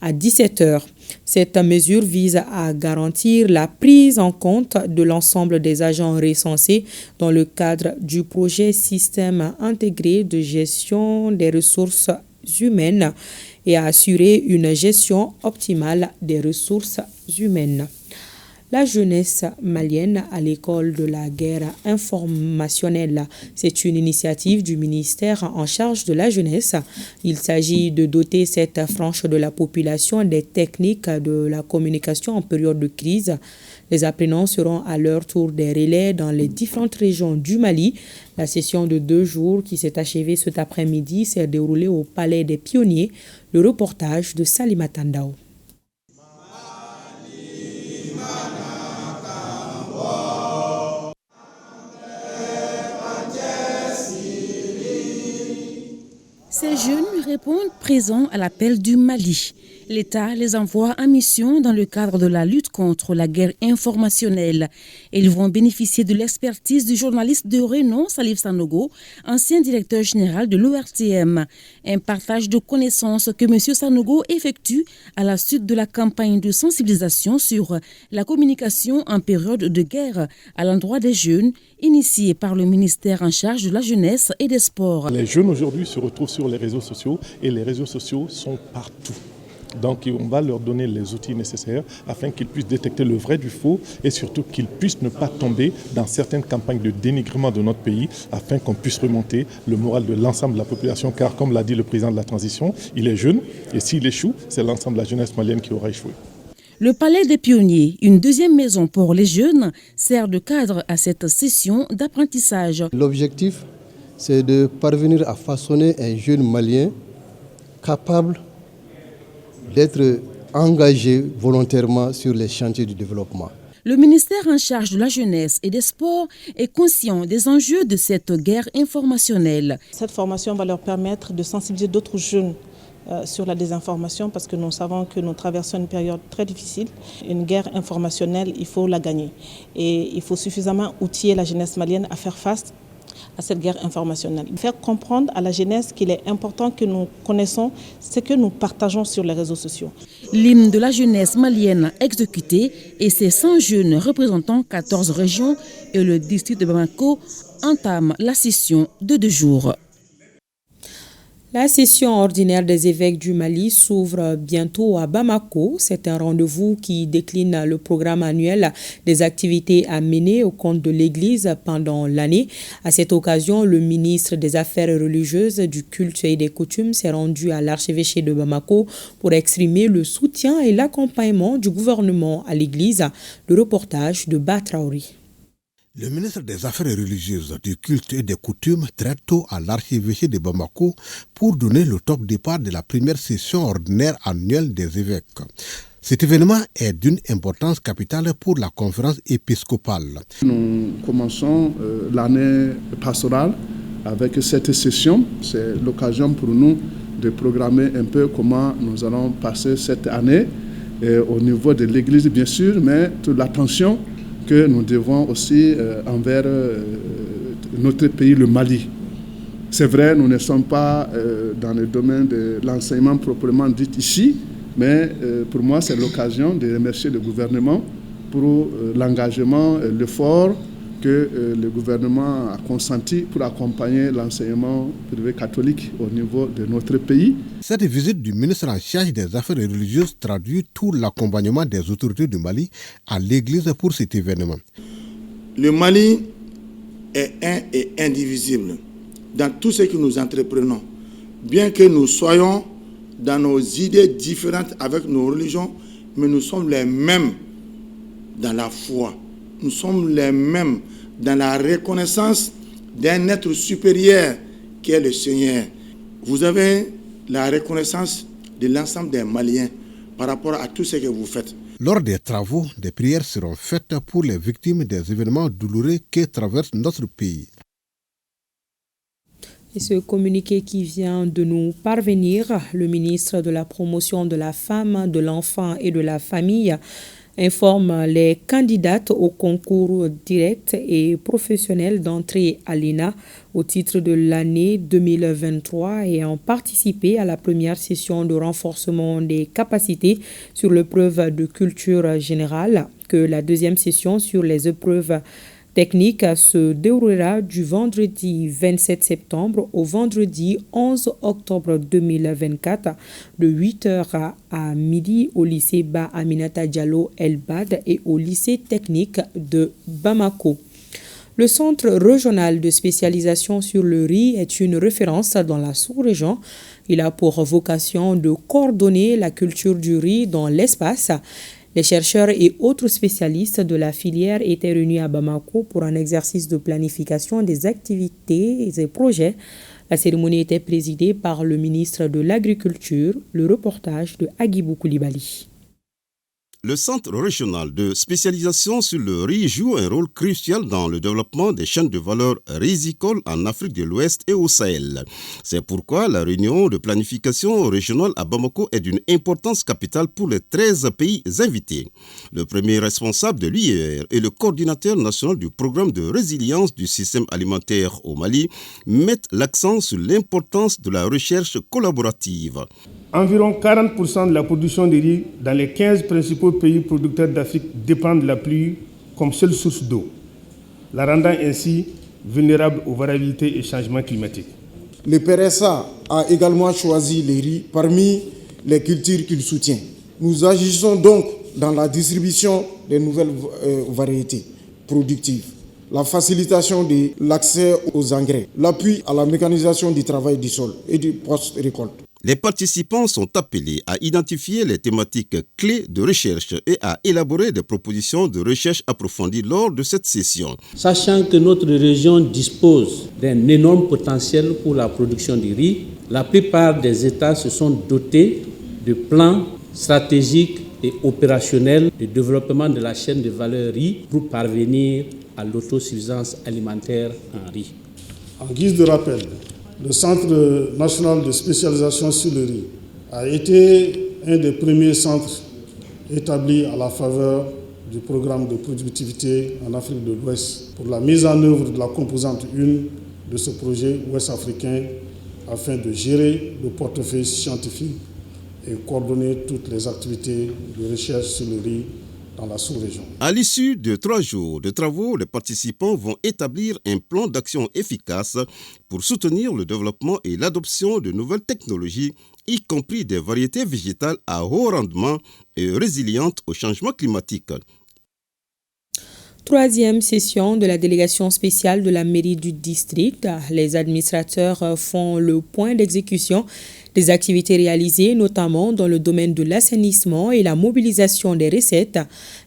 à 17h. Cette mesure vise à garantir la prise en compte de l'ensemble des agents recensés dans le cadre du projet Système intégré de gestion des ressources humaines et à assurer une gestion optimale des ressources humaines. La jeunesse malienne à l'école de la guerre informationnelle. C'est une initiative du ministère en charge de la jeunesse. Il s'agit de doter cette frange de la population des techniques de la communication en période de crise. Les apprenants seront à leur tour des relais dans les différentes régions du Mali. La session de 2 jours qui s'est achevée cet après-midi s'est déroulée au Palais des Pionniers. Le reportage de Salima Tandao. Ces jeunes répondent présents à l'appel du Mali. L'État les envoie en mission dans le cadre de la lutte contre la guerre informationnelle. Ils vont bénéficier de l'expertise du journaliste de renom Salif Sanogo, ancien directeur général de l'ORTM. Un partage de connaissances que M. Sanogo effectue à la suite de la campagne de sensibilisation sur la communication en période de guerre à l'endroit des jeunes, initiée par le ministère en charge de la jeunesse et des sports. Les jeunes aujourd'hui se retrouvent sur les réseaux sociaux et les réseaux sociaux sont partout. Donc on va leur donner les outils nécessaires afin qu'ils puissent détecter le vrai du faux et surtout qu'ils puissent ne pas tomber dans certaines campagnes de dénigrement de notre pays afin qu'on puisse remonter le moral de l'ensemble de la population car comme l'a dit le président de la transition, il est jeune et s'il échoue, c'est l'ensemble de la jeunesse malienne qui aura échoué. Le Palais des Pionniers, une deuxième maison pour les jeunes, sert de cadre à cette session d'apprentissage. L'objectif, c'est de parvenir à façonner un jeune malien capable d'être engagé volontairement sur les chantiers du développement. Le ministère en charge de la jeunesse et des sports est conscient des enjeux de cette guerre informationnelle. Cette formation va leur permettre de sensibiliser d'autres jeunes sur la désinformation parce que nous savons que nous traversons une période très difficile. Une guerre informationnelle, il faut la gagner. Et il faut suffisamment outiller la jeunesse malienne à faire face à cette guerre informationnelle. Faire comprendre à la jeunesse qu'il est important que nous connaissons ce que nous partageons sur les réseaux sociaux. L'hymne de la jeunesse malienne exécuté et ses 100 jeunes représentant 14 régions et le district de Bamako entament la session de 2 jours. La session ordinaire des évêques du Mali s'ouvre bientôt à Bamako. C'est un rendez-vous qui décline le programme annuel des activités à mener au compte de l'Église pendant l'année. À cette occasion, le ministre des Affaires religieuses, du culte et des coutumes s'est rendu à l'archevêché de Bamako pour exprimer le soutien et l'accompagnement du gouvernement à l'Église. Le reportage de Batraouri. Le ministre des Affaires religieuses, du culte et des coutumes très tôt à l'archevêché de Bamako pour donner le top départ de la première session ordinaire annuelle des évêques. Cet événement est d'une importance capitale pour la conférence épiscopale. Nous commençons l'année pastorale avec cette session. C'est l'occasion pour nous de programmer un peu comment nous allons passer cette année au niveau de l'Église bien sûr, mais toute l'attention que nous devons aussi envers notre pays, le Mali. C'est vrai, nous ne sommes pas dans le domaine de l'enseignement proprement dit ici, mais pour moi, c'est l'occasion de remercier le gouvernement pour l'engagement, l'effort que le gouvernement a consenti pour accompagner l'enseignement privé catholique au niveau de notre pays. Cette visite du ministre en charge des Affaires religieuses traduit tout l'accompagnement des autorités du Mali à l'Église pour cet événement. Le Mali est un et indivisible dans tout ce que nous entreprenons. Bien que nous soyons dans nos idées différentes avec nos religions, mais nous sommes les mêmes dans la foi. Nous sommes les mêmes dans la reconnaissance d'un être supérieur qui est le Seigneur. Vous avez la reconnaissance de l'ensemble des Maliens par rapport à tout ce que vous faites. Lors des travaux, des prières seront faites pour les victimes des événements douloureux que traverse notre pays. Et ce communiqué qui vient de nous parvenir, le ministre de la Promotion de la Femme, de l'Enfant et de la Famille informe les candidates au concours direct et professionnel d'entrée à l'ENA au titre de l'année 2023 et ont participé à la première session de renforcement des capacités sur l'épreuve de culture générale, que la deuxième session sur les épreuves technique se déroulera du vendredi 27 septembre au vendredi 11 octobre 2024 de 8h à midi au lycée Ba Aminata Diallo El-Bad et au lycée technique de Bamako. Le centre régional de spécialisation sur le riz est une référence dans la sous-région. Il a pour vocation de coordonner la culture du riz dans l'espace. Les chercheurs et autres spécialistes de la filière étaient réunis à Bamako pour un exercice de planification des activités et projets. La cérémonie était présidée par le ministre de l'Agriculture. Le reportage de Agibou Koulibaly. Le Centre régional de spécialisation sur le riz joue un rôle crucial dans le développement des chaînes de valeur rizicoles en Afrique de l'Ouest et au Sahel. C'est pourquoi la réunion de planification régionale à Bamako est d'une importance capitale pour les 13 pays invités. Le premier responsable de l'UIR et le coordinateur national du programme de résilience du système alimentaire au Mali mettent l'accent sur l'importance de la recherche collaborative. Environ 40% de la production de riz dans les 15 principaux pays producteurs d'Afrique dépendent de la pluie comme seule source d'eau, la rendant ainsi vulnérable aux variabilités et changements climatiques. Le PRSA a également choisi le riz parmi les cultures qu'il soutient. Nous agissons donc dans la distribution des nouvelles variétés productives, la facilitation de l'accès aux engrais, l'appui à la mécanisation du travail du sol et du post-récolte. Les participants sont appelés à identifier les thématiques clés de recherche et à élaborer des propositions de recherche approfondies lors de cette session. Sachant que notre région dispose d'un énorme potentiel pour la production du riz, la plupart des États se sont dotés de plans stratégiques et opérationnels de développement de la chaîne de valeur riz pour parvenir à l'autosuffisance alimentaire en riz. En guise de rappel, le Centre national de spécialisation sur le riz a été un des premiers centres établis à la faveur du programme de productivité en Afrique de l'Ouest pour la mise en œuvre de la composante 1 de ce projet ouest-africain afin de gérer le portefeuille scientifique et coordonner toutes les activités de recherche sur le riz dans la sous-région. À l'issue de 3 jours de travaux, les participants vont établir un plan d'action efficace pour soutenir le développement et l'adoption de nouvelles technologies, y compris des variétés végétales à haut rendement et résilientes au changement climatique. 3e session de la délégation spéciale de la mairie du district. Les administrateurs font le point d'exécution des activités réalisées, notamment dans le domaine de l'assainissement et la mobilisation des recettes.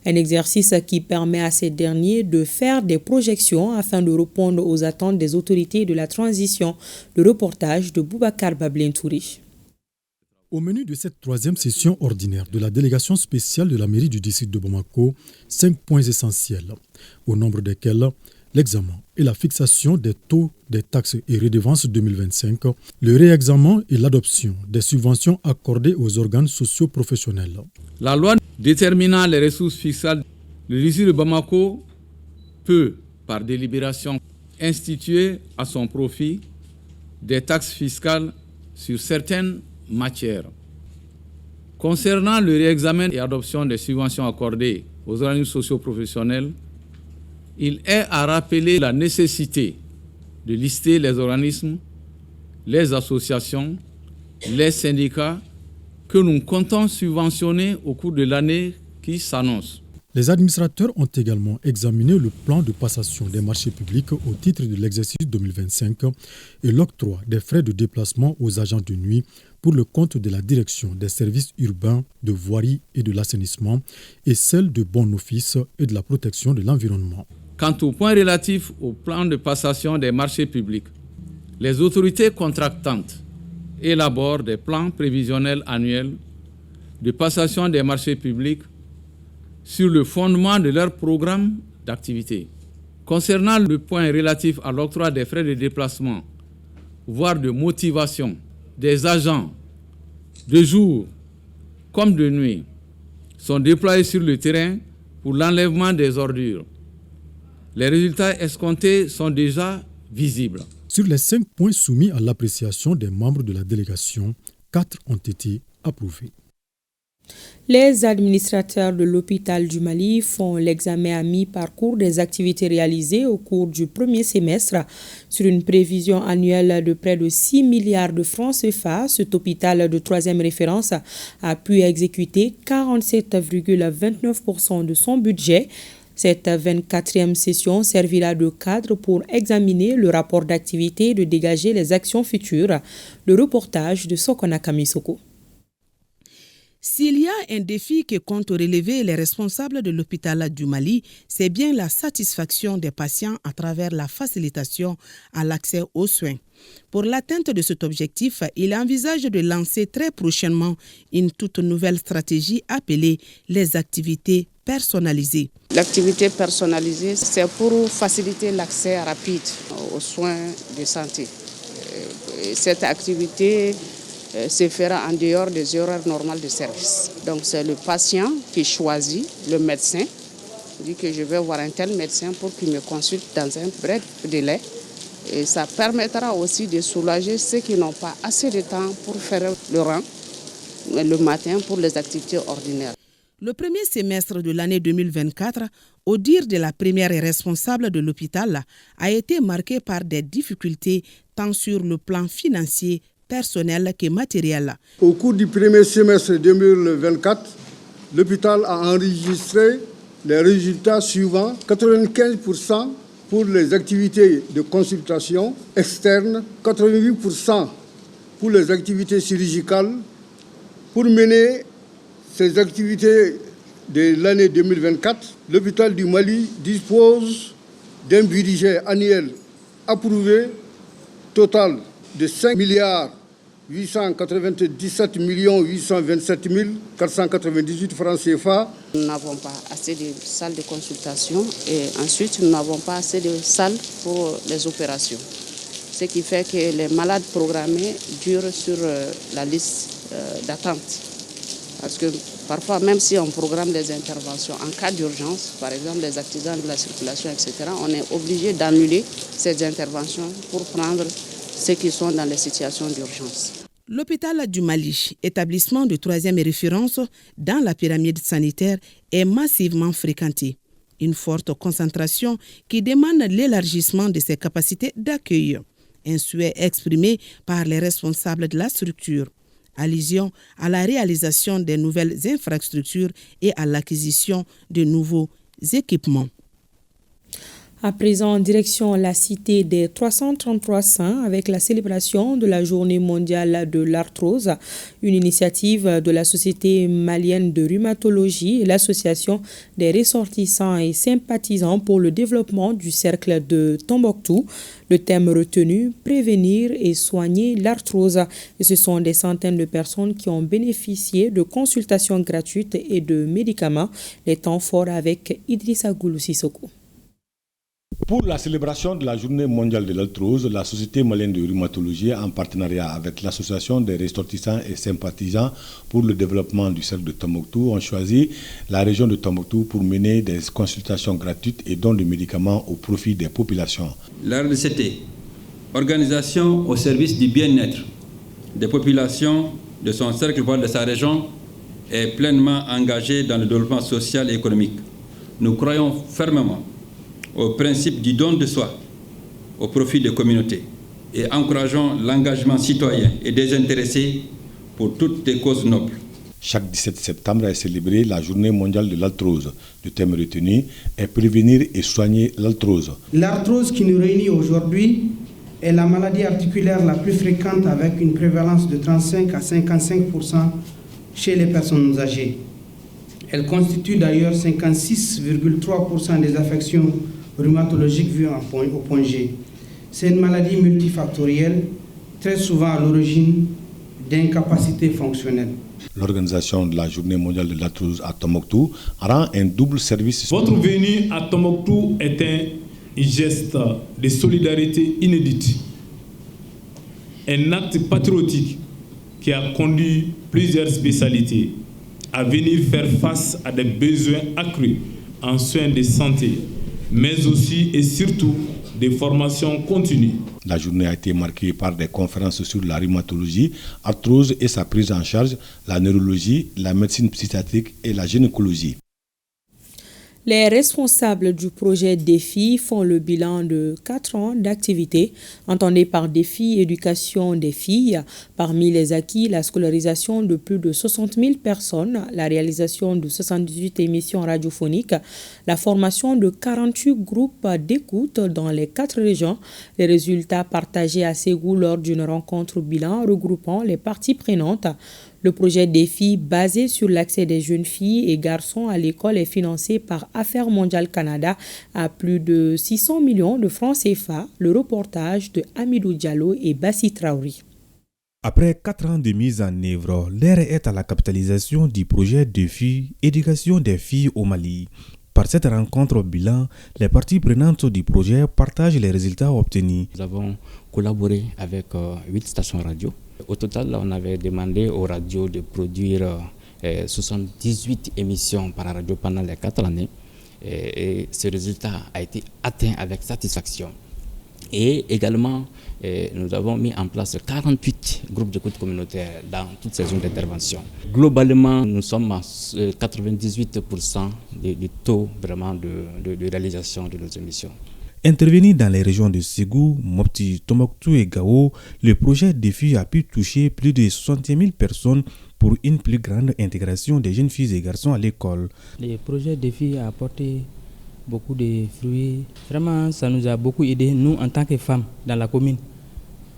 Un exercice qui permet à ces derniers de faire des projections afin de répondre aux attentes des autorités de la transition. Le reportage de Boubacar Bablentouri. Au menu de cette 3e session ordinaire de la délégation spéciale de la mairie du district de Bamako, 5 points essentiels, au nombre desquels l'examen et la fixation des taux des taxes et redevances 2025, le réexamen et l'adoption des subventions accordées aux organes socio-professionnels. La loi déterminant les ressources fiscales, le district de Bamako peut, par délibération, instituer à son profit des taxes fiscales sur certaines matières. Concernant le réexamen et adoption des subventions accordées aux organismes socio-professionnels, il est à rappeler la nécessité de lister les organismes, les associations, les syndicats que nous comptons subventionner au cours de l'année qui s'annonce. Les administrateurs ont également examiné le plan de passation des marchés publics au titre de l'exercice 2025 et l'octroi des frais de déplacement aux agents de nuit pour le compte de la direction des services urbains, de voirie et de l'assainissement et celle de bon office et de la protection de l'environnement. Quant au point relatif au plan de passation des marchés publics, les autorités contractantes élaborent des plans prévisionnels annuels de passation des marchés publics sur le fondement de leur programme d'activité. Concernant le point relatif à l'octroi des frais de déplacement, voire de motivation des agents de jour comme de nuit sont déployés sur le terrain pour l'enlèvement des ordures. Les résultats escomptés sont déjà visibles. Sur les 5 points soumis à l'appréciation des membres de la délégation, 4 ont été approuvés. Les administrateurs de l'hôpital du Mali font l'examen à mi-parcours des activités réalisées au cours du premier semestre. Sur une prévision annuelle de près de 6 milliards de francs CFA, cet hôpital de 3e référence a pu exécuter 47,29% de son budget. Cette 24e session servira de cadre pour examiner le rapport d'activité et de dégager les actions futures. Le reportage de Sokona Kamisoko. S'il y a un défi que comptent relever les responsables de l'hôpital du Mali, c'est bien la satisfaction des patients à travers la facilitation à l'accès aux soins. Pour l'atteinte de cet objectif, il envisage de lancer très prochainement une toute nouvelle stratégie appelée les activités personnalisées. L'activité personnalisée, c'est pour faciliter l'accès rapide aux soins de santé. Cette activité se fera en dehors des horaires normales de service. Donc c'est le patient qui choisit le médecin, dit que je vais voir un tel médecin pour qu'il me consulte dans un bref délai. Et ça permettra aussi de soulager ceux qui n'ont pas assez de temps pour faire le rang le matin pour les activités ordinaires. Le premier semestre de l'année 2024, au dire de la première responsable de l'hôpital, a été marqué par des difficultés tant sur le plan financier, personnel que matériel. Au cours du premier semestre 2024, l'hôpital a enregistré les résultats suivants: 95% pour les activités de consultation externe, 88% pour les activités chirurgicales. Pour mener ces activités de l'année 2024, l'hôpital du Mali dispose d'un budget annuel approuvé total de 5 milliards 897 827 498 francs CFA. Nous n'avons pas assez de salles de consultation et ensuite nous n'avons pas assez de salles pour les opérations. Ce qui fait que les malades programmés durent sur la liste d'attente. Parce que parfois, même si on programme des interventions en cas d'urgence, par exemple des accidents de la circulation, etc., on est obligé d'annuler ces interventions pour prendre ceux qui sont dans les situations d'urgence. L'hôpital du Mali, établissement de 3e référence dans la pyramide sanitaire, est massivement fréquenté. Une forte concentration qui demande l'élargissement de ses capacités d'accueil. Un souhait exprimé par les responsables de la structure. Allusion à la réalisation des nouvelles infrastructures et à l'acquisition de nouveaux équipements. À présent, en direction la cité des 333 saints avec la célébration de la journée mondiale de l'arthrose, une initiative de la Société malienne de rhumatologie et l'association des ressortissants et sympathisants pour le développement du cercle de Tombouctou. Le thème retenu, prévenir et soigner l'arthrose. Et ce sont des centaines de personnes qui ont bénéficié de consultations gratuites et de médicaments. Les temps forts avec Idrissa Goulou Sissoko. Pour la célébration de la journée mondiale de l'arthrose, la Société malienne de rhumatologie, en partenariat avec l'association des ressortissants et sympathisants pour le développement du cercle de Tombouctou, ont choisi la région de Tombouctou pour mener des consultations gratuites et dons de médicaments au profit des populations. La RDCT, organisation au service du bien-être des populations de son cercle, voire de sa région, est pleinement engagée dans le développement social et économique. Nous croyons fermement au principe du don de soi au profit des communautés et encourageons l'engagement citoyen et désintéressé pour toutes les causes nobles. Chaque 17 septembre est célébrée la journée mondiale de l'arthrose. Le thème retenu est prévenir et soigner l'arthrose. L'arthrose qui nous réunit aujourd'hui est la maladie articulaire la plus fréquente avec une prévalence de 35 à 55% chez les personnes âgées. Elle constitue d'ailleurs 56,3% des affections rhumatologiques vues au point G. C'est une maladie multifactorielle, très souvent à l'origine d'incapacités fonctionnelles. L'organisation de la journée mondiale de l'arthrose à Tombouctou rend un double service. Votre venue à Tombouctou est un geste de solidarité inédite, un acte patriotique qui a conduit plusieurs spécialités à venir faire face à des besoins accrus en soins de santé, mais aussi et surtout des formations continues. La journée a été marquée par des conférences sur la rhumatologie, arthrose et sa prise en charge, la neurologie, la médecine psychiatrique et la gynécologie. Les responsables du projet DEFI font le bilan de 4 ans d'activité. Entendez par DEFI éducation des filles. Parmi les acquis, la scolarisation de plus de 60 000 personnes, la réalisation de 78 émissions radiophoniques, la formation de 48 groupes d'écoute dans les 4 régions. Les résultats partagés à Ségou lors d'une rencontre bilan regroupant les parties prenantes. Le projet DEFI, basé sur l'accès des jeunes filles et garçons à l'école, est financé par Affaires mondiales Canada à plus de 600 millions de francs CFA. Le reportage de Amidou Diallo et Bassi Traori. Après 4 ans de mise en œuvre, l'heure est à la capitalisation du projet DEFI, éducation des filles au Mali. Par cette rencontre bilan, les parties prenantes du projet partagent les résultats obtenus. Nous avons collaboré avec 8 stations radio. Au total, on avait demandé aux radios de produire 78 émissions par radio pendant les 4 années. Et ce résultat a été atteint avec satisfaction. Et également, nous avons mis en place 48 groupes d'écoute communautaire dans toutes ces zones d'intervention. Globalement, nous sommes à 98% du taux vraiment de réalisation de nos émissions. Intervenu dans les régions de Ségou, Mopti, Tombouctou et Gao, le projet DEFI a pu toucher plus de 60 000 personnes pour une plus grande intégration des jeunes filles et garçons à l'école. Le projet DEFI a apporté beaucoup de fruits. Vraiment, ça nous a beaucoup aidé, nous, en tant que femmes, dans la commune,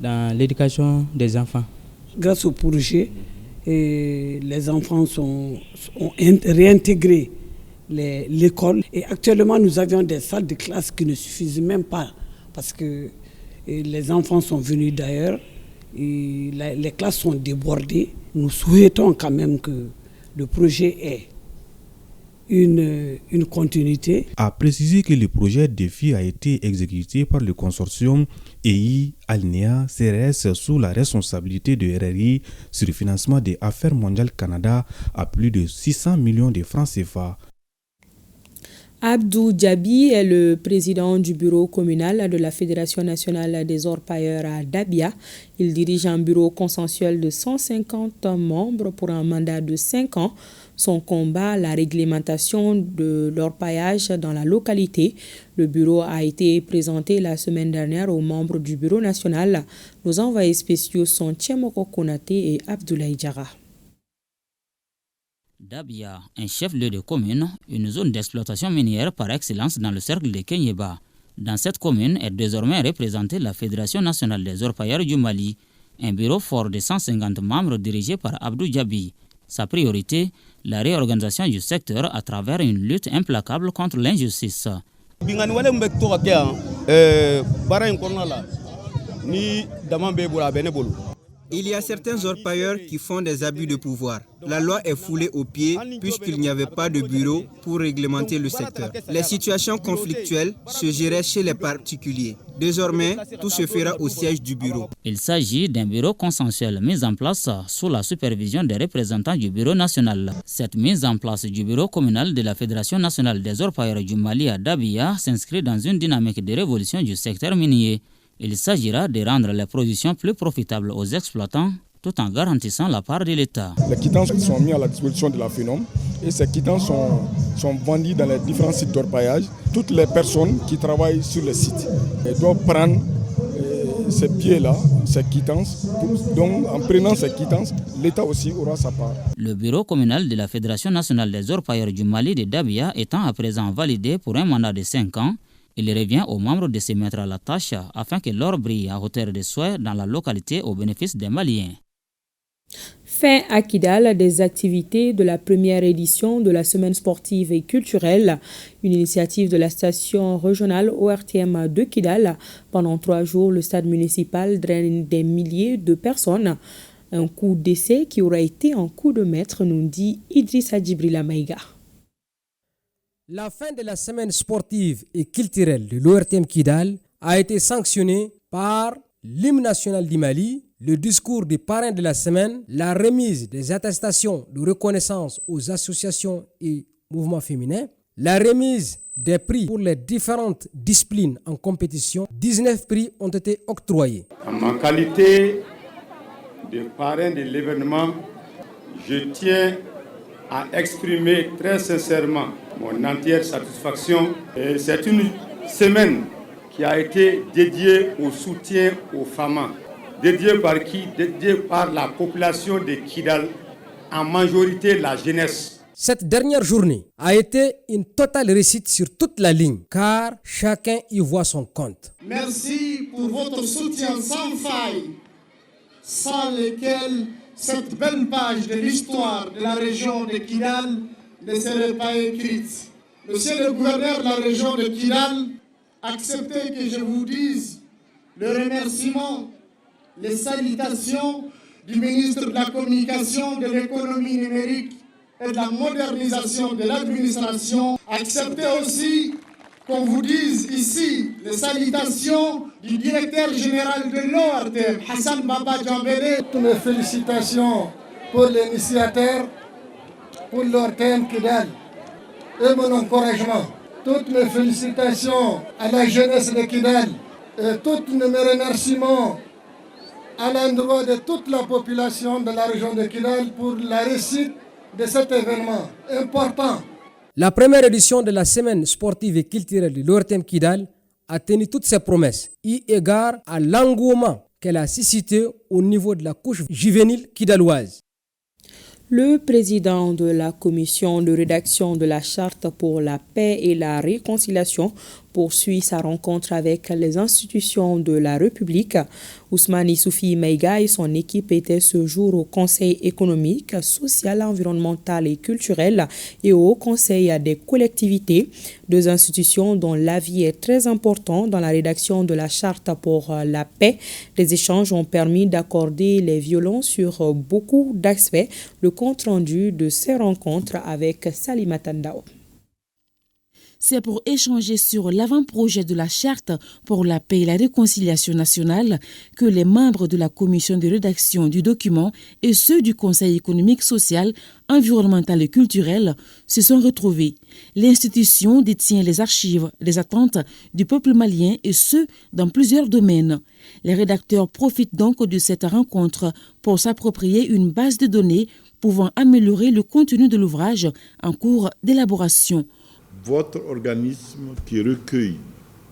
dans l'éducation des enfants. Grâce au projet, les enfants ont réintégré l'école. Et actuellement, nous avions des salles de classe qui ne suffisent même pas parce que les enfants sont venus d'ailleurs et les classes sont débordées. Nous souhaitons quand même que le projet ait une continuité. A précisé que le projet DEFI a été exécuté par le consortium EI Alinea CRS sous la responsabilité de RRI sur le financement des Affaires mondiales Canada à plus de 600 millions de francs CFA. Abdou Djabi est le président du bureau communal de la Fédération nationale des orpailleurs à Dabia. Il dirige un bureau consensuel de 150 membres pour un mandat de 5 ans. Son combat, la réglementation de l'orpaillage dans la localité. Le bureau a été présenté la semaine dernière aux membres du bureau national. Nos envoyés spéciaux sont Tchemoko Konaté et Abdoulaye Diarra. Dabia, un chef-lieu de commune, une zone d'exploitation minière par excellence dans le cercle de Kenyeba. Dans cette commune est désormais représentée la Fédération nationale des orpailleurs du Mali, un bureau fort de 150 membres dirigé par Abdou Djabi. Sa priorité, la réorganisation du secteur à travers une lutte implacable contre l'injustice. Il y a certains orpailleurs qui font des abus de pouvoir. La loi est foulée aux pieds puisqu'il n'y avait pas de bureau pour réglementer le secteur. Les situations conflictuelles se géraient chez les particuliers. Désormais, tout se fera au siège du bureau. Il s'agit d'un bureau consensuel mis en place sous la supervision des représentants du bureau national. Cette mise en place du bureau communal de la Fédération nationale des orpailleurs du Mali à Dabia s'inscrit dans une dynamique de révolution du secteur minier. Il s'agira de rendre les productions plus profitables aux exploitants tout en garantissant la part de l'État. Les quittances sont mises à la disposition de la FENOM et ces quittances sont vendues dans les différents sites d'orpaillage. Toutes les personnes qui travaillent sur le site doivent prendre ces billets-là, ces quittances. Donc en prenant ces quittances, l'État aussi aura sa part. Le bureau communal de la Fédération nationale des orpailleurs du Mali de Dabia étant à présent validé pour un mandat de 5 ans, il revient aux membres de se mettre à la tâche afin que l'or brille à hauteur de souhait dans la localité au bénéfice des Maliens. Fin à Kidal des activités de la première édition de la semaine sportive et culturelle, une initiative de la station régionale ORTM de Kidal. Pendant 3 jours, le stade municipal draine des milliers de personnes. Un coup d'essai qui aura été un coup de maître, nous dit Idrissa Djibrila Maïga. La fin de la semaine sportive et culturelle de l'ORTM Kidal a été sanctionnée par l'hymne national du Mali, le discours des parrains de la semaine, la remise des attestations de reconnaissance aux associations et mouvements féminins, la remise des prix pour les différentes disciplines en compétition. 19 prix ont été octroyés. En ma qualité de parrain de l'événement, je tiens à exprimer très sincèrement mon entière satisfaction. Et c'est une semaine qui a été dédiée au soutien aux femmes. Dédiée par qui? Dédiée par la population de Kidal, en majorité la jeunesse. Cette dernière journée a été une totale réussite sur toute la ligne, car chacun y voit son compte. Merci pour votre soutien sans faille, sans lequel cette belle page de l'histoire de la région de Kidal ne serait pas écrite. Monsieur le gouverneur de la région de Kidal, acceptez que je vous dise le remerciement, les salutations du ministre de la Communication, de l'économie numérique et de la modernisation de l'administration. Acceptez aussi qu'on vous dise ici les salutations du directeur général de l'ORTM, Hassan Baba Djambélé. Toutes mes félicitations pour l'initiateur, pour l'ORTM Kidal et mon encouragement. Toutes mes félicitations à la jeunesse de Kidal et tous mes remerciements à l'endroit de toute la population de la région de Kidal pour la réussite de cet événement important. La première édition de la semaine sportive et culturelle de l'ORTM Kidal a tenu toutes ses promesses, eu égard à l'engouement qu'elle a suscité au niveau de la couche juvénile kidaloise. Le président de la commission de rédaction de la Charte pour la paix et la réconciliation poursuit sa rencontre avec les institutions de la République. Ousmane Issoufi Maïga et son équipe étaient ce jour au Conseil économique, social, environnemental et culturel et au Conseil des collectivités, 2 institutions dont l'avis est très important dans la rédaction de la Charte pour la paix. Les échanges ont permis d'accorder les violons sur beaucoup d'aspects. Le compte rendu de ces rencontres avec Salimata Ndao. C'est pour échanger sur l'avant-projet de la Charte pour la paix et la réconciliation nationale que les membres de la commission de rédaction du document et ceux du Conseil économique, social, environnemental et culturel se sont retrouvés. L'institution détient les archives, les attentes du peuple malien et ce, dans plusieurs domaines. Les rédacteurs profitent donc de cette rencontre pour s'approprier une base de données pouvant améliorer le contenu de l'ouvrage en cours d'élaboration. Votre organisme qui recueille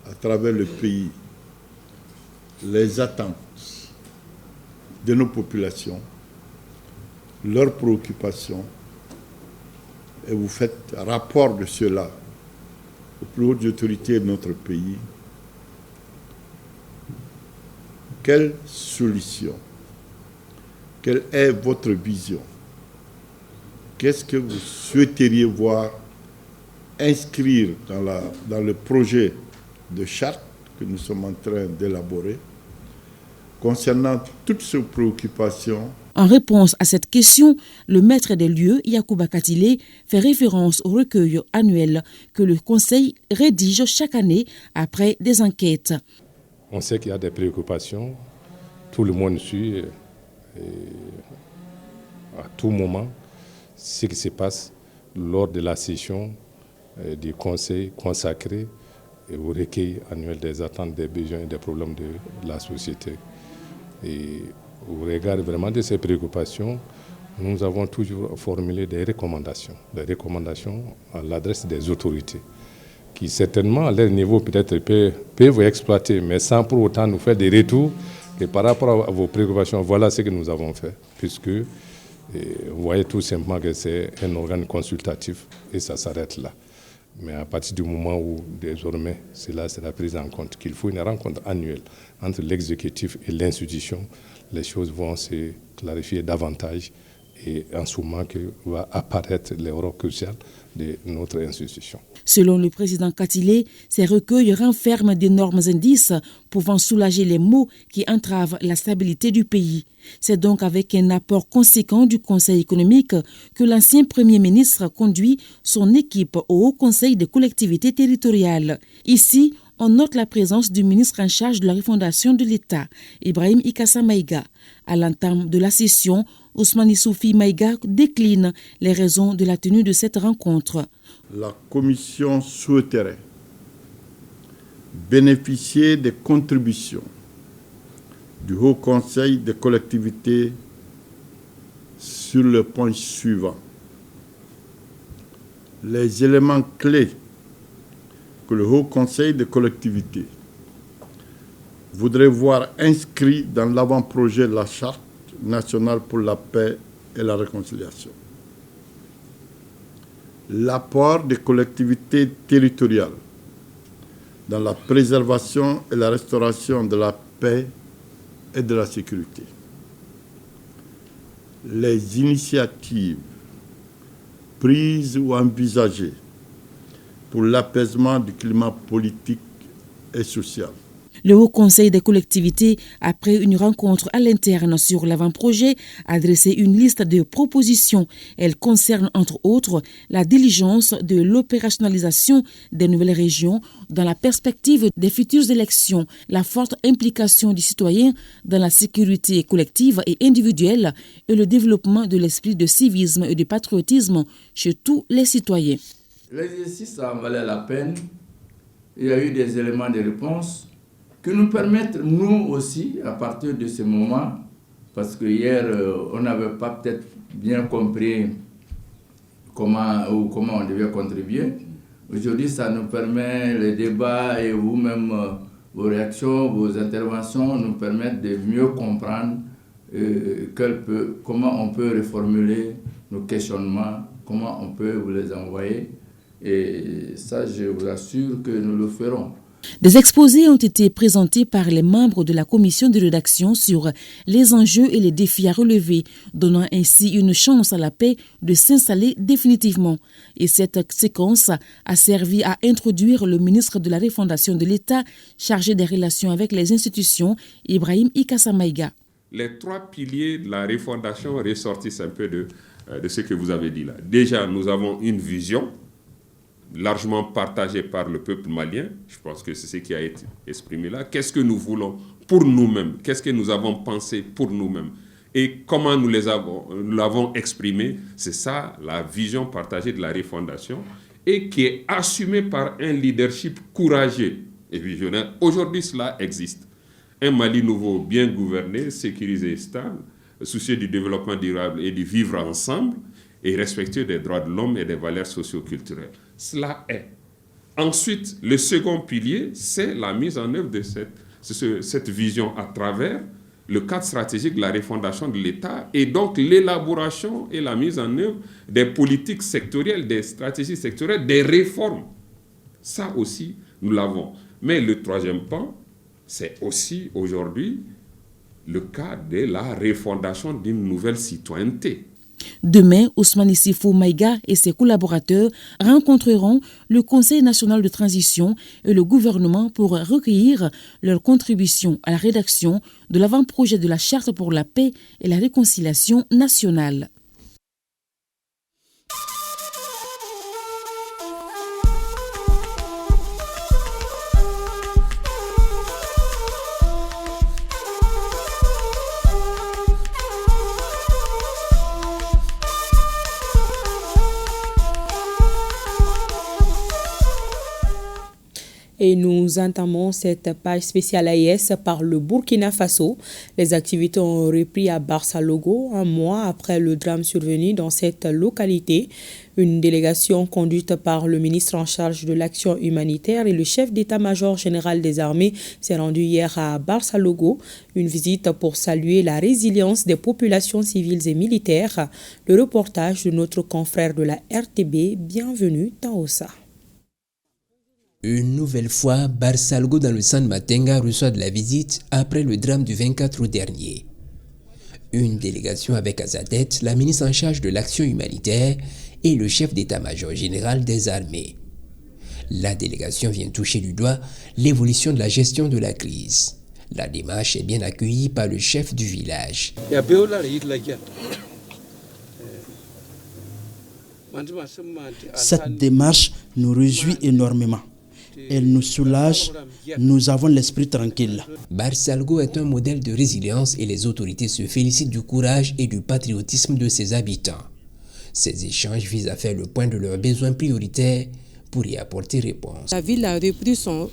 à travers le pays les attentes de nos populations, leurs préoccupations, et vous faites rapport de cela aux plus hautes autorités de notre pays. Quelle solution? Quelle est votre vision? Qu'est-ce que vous souhaiteriez voir inscrire dans le projet de charte que nous sommes en train d'élaborer concernant toutes ces préoccupations? En réponse à cette question, le maître des lieux, Yacouba Katile, fait référence au recueil annuel que le Conseil rédige chaque année après des enquêtes. On sait qu'il y a des préoccupations, tout le monde suit à tout moment ce qui se passe lors de la session du Conseil consacré au recueil annuel des attentes, des besoins et des problèmes de la société. Et au regard vraiment de ces préoccupations, nous avons toujours formulé des recommandations à l'adresse des autorités, qui certainement à leur niveau peut-être peuvent exploiter, mais sans pour autant nous faire des retours que par rapport à vos préoccupations, voilà ce que nous avons fait, puisque vous voyez tout simplement que c'est un organe consultatif et ça s'arrête là. Mais à partir du moment où désormais cela sera pris en compte, qu'il faut une rencontre annuelle entre l'exécutif et l'institution, les choses vont se clarifier davantage et en ce moment que va apparaître le rôle crucial de notre institution. Selon le président Katile, ces recueils renferment d'énormes indices pouvant soulager les maux qui entravent la stabilité du pays. C'est donc avec un apport conséquent du Conseil économique que l'ancien Premier ministre conduit son équipe au Haut Conseil des collectivités territoriales. Ici, on note la présence du ministre en charge de la refondation de l'État, Ibrahim Ikassa Maïga. À l'entame de la session, Ousmane Soufi Maïga décline les raisons de la tenue de cette rencontre. La Commission souhaiterait bénéficier des contributions du Haut Conseil des collectivités sur le point suivant. Les éléments clés que le Haut Conseil des collectivités voudrait voir inscrits dans l'avant-projet de la Charte nationale pour la paix et la réconciliation. L'apport des collectivités territoriales dans la préservation et la restauration de la paix et de la sécurité. Les initiatives prises ou envisagées pour l'apaisement du climat politique et social. Le Haut Conseil des collectivités, après une rencontre à l'interne sur l'avant-projet, a dressé une liste de propositions. Elle concerne entre autres la diligence de l'opérationnalisation des nouvelles régions dans la perspective des futures élections, la forte implication du citoyen dans la sécurité collective et individuelle et le développement de l'esprit de civisme et de patriotisme chez tous les citoyens. L'exercice en valait la peine. Il y a eu des éléments de réponse qui nous permettent, nous aussi, à partir de ce moment, parce que hier, on n'avait pas peut-être bien compris comment on devait contribuer. Aujourd'hui, ça nous permet, les débats et vous-même, vos réactions, vos interventions nous permettent de mieux comprendre comment on peut reformuler nos questionnements, comment on peut vous les envoyer. Et ça, je vous assure que nous le ferons. Des exposés ont été présentés par les membres de la commission de rédaction sur les enjeux et les défis à relever, donnant ainsi une chance à la paix de s'installer définitivement. Et cette séquence a servi à introduire le ministre de la refondation de l'État chargé des relations avec les institutions, Ibrahim Ikassa Maïga. Les trois piliers de la refondation ressortissent un peu de ce que vous avez dit là. Déjà, nous avons une vision largement partagé par le peuple malien. Je pense que c'est ce qui a été exprimé là. Qu'est-ce que nous voulons pour nous-mêmes? Qu'est-ce que nous avons pensé pour nous-mêmes? Et comment nous l'avons exprimé? C'est ça, la vision partagée de la refondation et qui est assumée par un leadership courageux et visionnaire. Aujourd'hui, cela existe. Un Mali nouveau, bien gouverné, sécurisé et stable, soucieux du développement durable et du vivre ensemble et respectueux des droits de l'homme et des valeurs socio-culturelles. Cela est. Ensuite, le second pilier, c'est la mise en œuvre de cette vision à travers le cadre stratégique de la refondation de l'État et donc l'élaboration et la mise en œuvre des politiques sectorielles, des stratégies sectorielles, des réformes. Ça aussi, nous l'avons. Mais le troisième pan, c'est aussi aujourd'hui le cas de la refondation d'une nouvelle citoyenneté. Demain, Ousmane Issifou Maïga et ses collaborateurs rencontreront le Conseil national de transition et le gouvernement pour recueillir leur contribution à la rédaction de l'avant-projet de la Charte pour la paix et la réconciliation nationale. Et nous entamons cette page spéciale AES par le Burkina Faso. Les activités ont repris à Barça-Logo un mois après le drame survenu dans cette localité. Une délégation conduite par le ministre en charge de l'action humanitaire et le chef d'état-major général des armées s'est rendue hier à Barça-Logo. Une visite pour saluer la résilience des populations civiles et militaires. Le reportage de notre confrère de la RTB, bienvenue Taosa. Une nouvelle fois, Barça-Logo dans le San Matenga reçoit de la visite après le drame du 24 août dernier. Une délégation avec à sa tête la ministre en charge de l'action humanitaire et le chef d'état-major général des armées. La délégation vient toucher du doigt l'évolution de la gestion de la crise. La démarche est bien accueillie par le chef du village. Cette démarche nous réjouit énormément. Elle nous soulage, nous avons l'esprit tranquille. Barça-Logo est un modèle de résilience et les autorités se félicitent du courage et du patriotisme de ses habitants. Ces échanges visent à faire le point de leurs besoins prioritaires pour y apporter réponse. La ville a repris son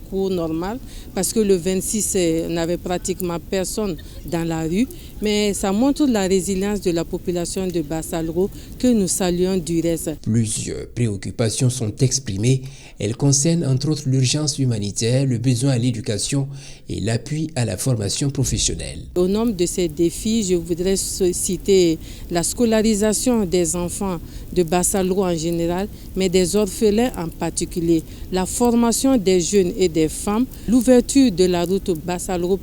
cours normal parce que le 26, on n'avait pratiquement personne dans la rue. Mais ça montre la résilience de la population de Barça-Logo que nous saluons du reste. Plusieurs préoccupations sont exprimées. Elles concernent entre autres l'urgence humanitaire, le besoin à l'éducation et l'appui à la formation professionnelle. Au nombre de ces défis, je voudrais citer la scolarisation des enfants de Barça-Logo en général, mais des orphelins en particulier, la formation des jeunes et des femmes, l'ouverture de la route Barça-Logo,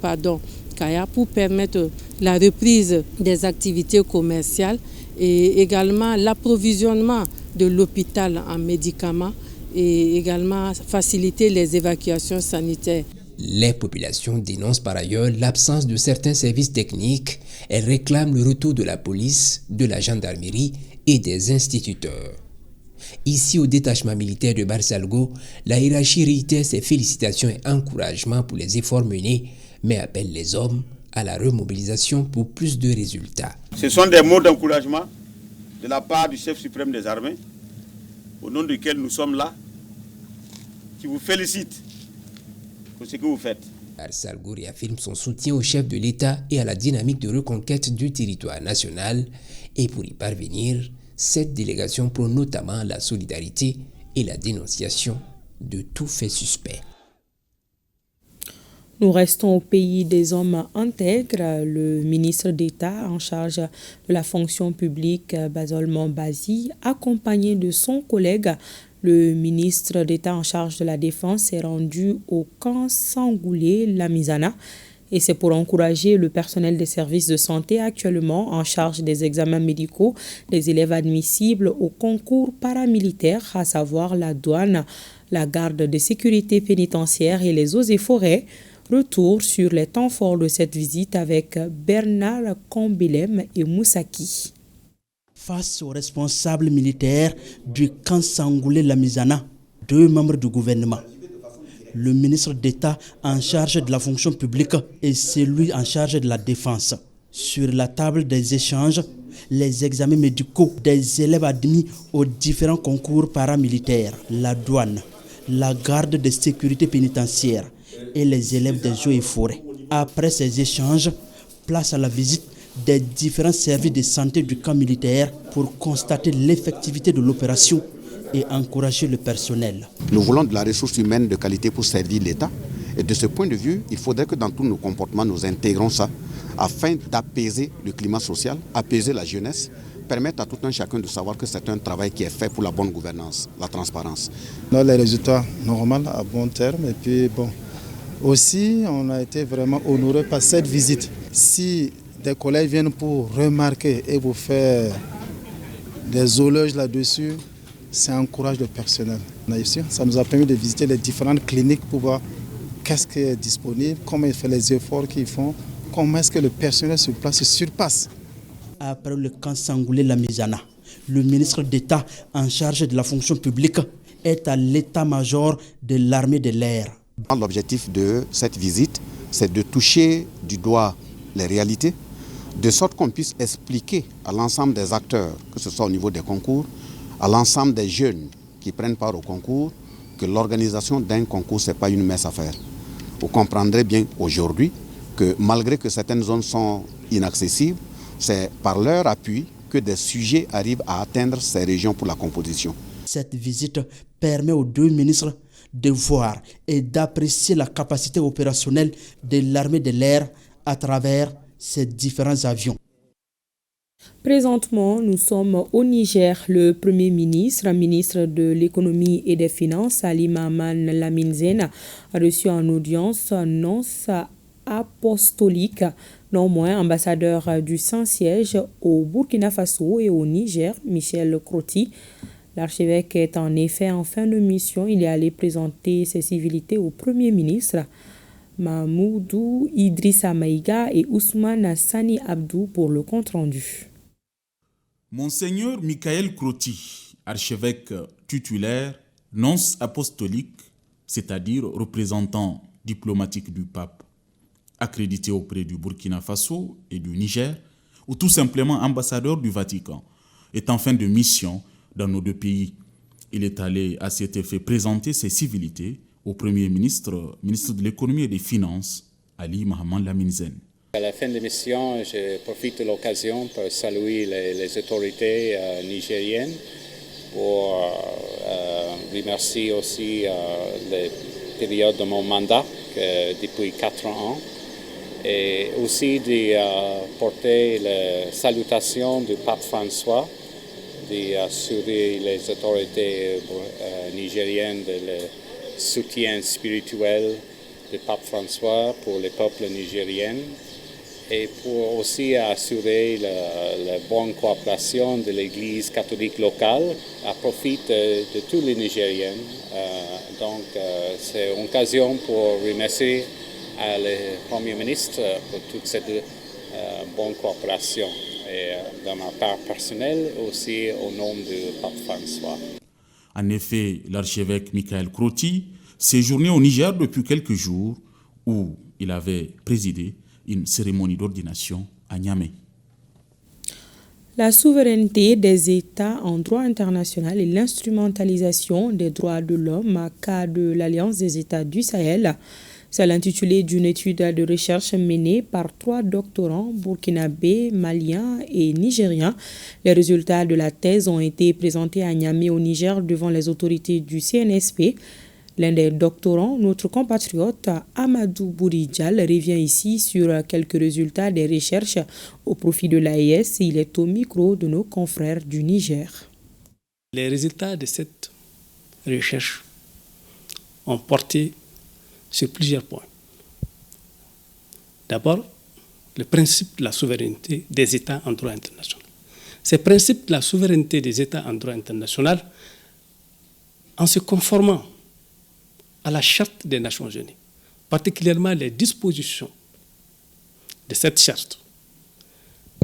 Kaya pour permettre la reprise des activités commerciales et également l'approvisionnement de l'hôpital en médicaments et également faciliter les évacuations sanitaires. Les populations dénoncent par ailleurs l'absence de certains services techniques. Elles réclament le retour de la police, de la gendarmerie et des instituteurs. Ici, au détachement militaire de Barça-Logo, la hiérarchie réitère ses félicitations et encouragements pour les efforts menés, mais appelle les hommes à la remobilisation pour plus de résultats. Ce sont des mots d'encouragement de la part du chef suprême des armées, au nom duquel nous sommes là, qui vous félicite pour ce que vous faites. Barça-Logo réaffirme son soutien au chef de l'État et à la dynamique de reconquête du territoire national. Et pour y parvenir, cette délégation prône notamment la solidarité et la dénonciation de tout fait suspect. Nous restons au pays des hommes intègres. Le ministre d'État en charge de la fonction publique, Bazoum Mambazi, accompagné de son collègue, le ministre d'État en charge de la Défense, s'est rendu au camp Sangoulé, Lamizana. Et c'est pour encourager le personnel des services de santé actuellement en charge des examens médicaux des élèves admissibles au concours paramilitaire, à savoir la douane, la garde de sécurité pénitentiaire et les eaux et forêts. Retour sur les temps forts de cette visite avec Bernard Kombilem et Moussaki. face aux responsables militaires du camp Sangoulé-Lamizana, 2 membres du gouvernement, le ministre d'État en charge de la fonction publique et celui en charge de la défense. Sur la table des échanges, les examens médicaux des élèves admis aux différents concours paramilitaires, la douane, la garde de sécurité pénitentiaire et les élèves des eaux et forêts. Après ces échanges, place à la visite des différents services de santé du camp militaire pour constater l'effectivité de l'opération et encourager le personnel. Nous voulons de la ressource humaine de qualité pour servir l'État. Et de ce point de vue, il faudrait que dans tous nos comportements, nous intégrons ça afin d'apaiser le climat social, apaiser la jeunesse, permettre à tout un chacun de savoir que c'est un travail qui est fait pour la bonne gouvernance, la transparence. On a les résultats normaux à bon terme et puis bon, aussi on a été vraiment honoré par cette visite. Si des collègues viennent pour remarquer et vous faire des éloges là-dessus, ça encourage le personnel. Ça nous a permis de visiter les différentes cliniques pour voir qu'est-ce qui est disponible, comment ils font les efforts qu'ils font, comment est-ce que le personnel sur place se surpasse. Après le camp Sangoulé-Lamizana, le ministre d'État en charge de la fonction publique est à l'état-major de l'armée de l'air. L'objectif de cette visite, c'est de toucher du doigt les réalités, de sorte qu'on puisse expliquer à l'ensemble des acteurs, que ce soit au niveau des concours, à l'ensemble des jeunes qui prennent part au concours, que l'organisation d'un concours, ce n'est pas une mince affaire. Vous comprendrez bien aujourd'hui que malgré que certaines zones sont inaccessibles, c'est par leur appui que des sujets arrivent à atteindre ces régions pour la composition. Cette visite permet aux 2 ministres de voir et d'apprécier la capacité opérationnelle de l'armée de l'air à travers ces différents avions. Présentement, nous sommes au Niger. Le Premier ministre de l'Économie et des Finances, Ali Mahaman Lamine Zen, a reçu en audience nonce apostolique, non moins ambassadeur du Saint-Siège au Burkina Faso et au Niger, Michel Croti. L'archevêque est en effet en fin de mission. Il est allé présenter ses civilités au Premier ministre Mahmoudou Idrissa Maïga et Ousmane Sani Abdou pour le compte-rendu. Monseigneur Michael Croti, archevêque titulaire, nonce apostolique, c'est-à-dire représentant diplomatique du pape, accrédité auprès du Burkina Faso et du Niger, ou tout simplement ambassadeur du Vatican, est en fin de mission dans nos 2 pays. Il est allé à cet effet présenter ses civilités au Premier ministre, ministre de l'Économie et des Finances, Ali Mahaman Lamine Zen. À la fin de l'émission, je profite de l'occasion pour saluer les autorités nigériennes, pour remercier aussi la période de mon mandat depuis 4 ans, et aussi de porter la salutation du pape François, d'assurer les autorités nigériennes de le soutien spirituel du pape François pour le peuple nigérien, et pour aussi assurer la bonne coopération de l'Église catholique locale à profit de tous les Nigériens. Donc c'est une occasion pour remercier le Premier ministre pour toute cette bonne coopération, et de ma part personnelle aussi au nom du pape François. En effet, l'archevêque Michael Croti séjournait au Niger depuis quelques jours, où il avait présidé une cérémonie d'ordination à Niamey. La souveraineté des États en droit international et l'instrumentalisation des droits de l'homme à cas de l'Alliance des États du Sahel. C'est l'intitulé d'une étude de recherche menée par 3 doctorants burkinabés, maliens et nigériens. Les résultats de la thèse ont été présentés à Niamey au Niger devant les autorités du CNSP. L'un des doctorants, notre compatriote Amadou Bouridjal, revient ici sur quelques résultats des recherches au profit de l'AES. Il est au micro de nos confrères du Niger. Les résultats de cette recherche ont porté sur plusieurs points. D'abord, le principe de la souveraineté des États en droit international. Ce principe de la souveraineté des États en droit international, en se conformant à la Charte des Nations Unies, particulièrement les dispositions de cette charte,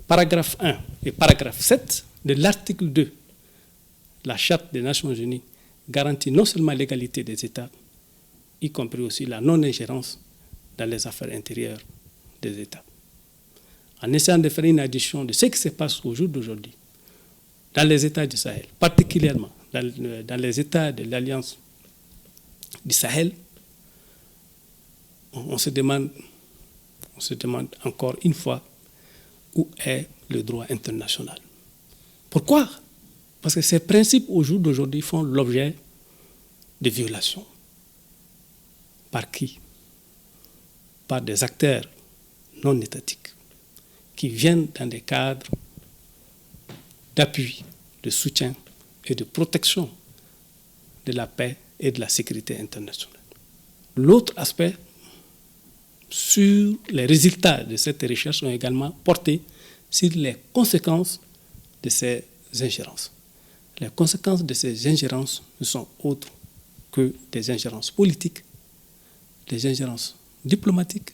paragraphe 1 et paragraphe 7 de l'article 2, la Charte des Nations Unies garantit non seulement l'égalité des États, y compris aussi la non-ingérence dans les affaires intérieures des États. En essayant de faire une addition de ce qui se passe au jour d'aujourd'hui dans les États du Sahel, particulièrement dans les États de l'Alliance du Sahel, on se demande encore une fois où est le droit international. Pourquoi? Parce que ces principes au jour d'aujourd'hui font l'objet de violations. Par qui? Par des acteurs non étatiques qui viennent dans des cadres d'appui, de soutien et de protection de la paix et de la sécurité internationale. L'autre aspect, sur les résultats de cette recherche, ont également porté sur les conséquences de ces ingérences. Les conséquences de ces ingérences ne sont autres que des ingérences politiques, des ingérences diplomatiques,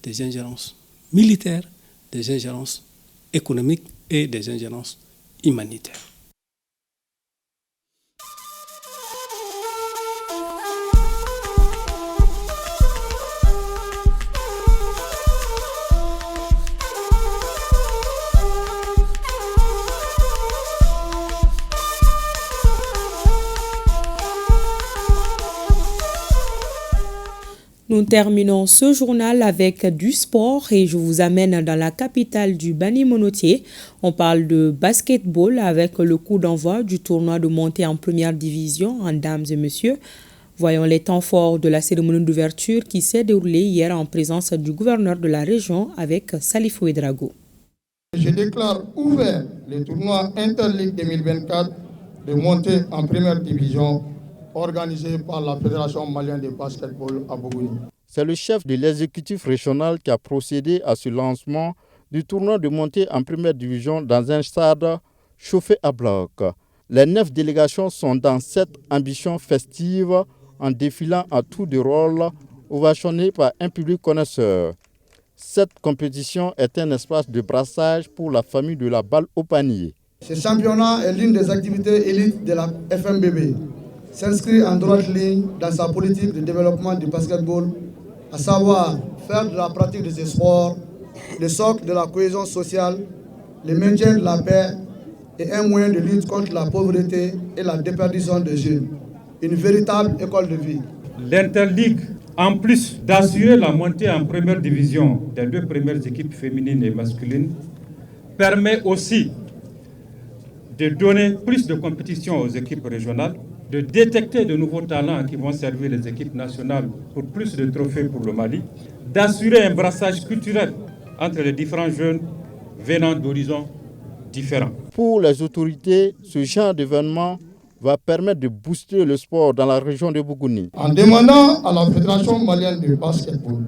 des ingérences militaires, des ingérences économiques et des ingérences humanitaires. Nous terminons ce journal avec du sport et je vous amène dans la capitale du Bani Monotier. On parle de basketball avec le coup d'envoi du tournoi de montée en première division en dames et messieurs. Voyons les temps forts de la cérémonie d'ouverture qui s'est déroulée hier en présence du gouverneur de la région avec Salif Ouedraogo. Je déclare ouvert le tournoi Interligue 2024 de montée en première division organisé par la Fédération malienne de basketball à Bougouni. C'est le chef de l'exécutif régional qui a procédé à ce lancement du tournoi de montée en première division dans un stade chauffé à bloc. Les 9 délégations sont dans cette ambition festive en défilant à tour de rôle, ovationnés par un public connaisseur. Cette compétition est un espace de brassage pour la famille de la balle au panier. Ce championnat est l'une des activités élites de la FMBB. S'inscrit en droite ligne dans sa politique de développement du basketball, à savoir faire de la pratique de ces sports le socle de la cohésion sociale, le maintien de la paix et un moyen de lutte contre la pauvreté et la déperdition des jeunes. Une véritable école de vie. L'Interligue, en plus d'assurer la montée en première division des 2 premières équipes féminines et masculines, permet aussi de donner plus de compétition aux équipes régionales, de détecter de nouveaux talents qui vont servir les équipes nationales pour plus de trophées pour le Mali, d'assurer un brassage culturel entre les différents jeunes venant d'horizons différents. Pour les autorités, ce genre d'événement va permettre de booster le sport dans la région de Bougouni. En demandant à la Fédération malienne de basketball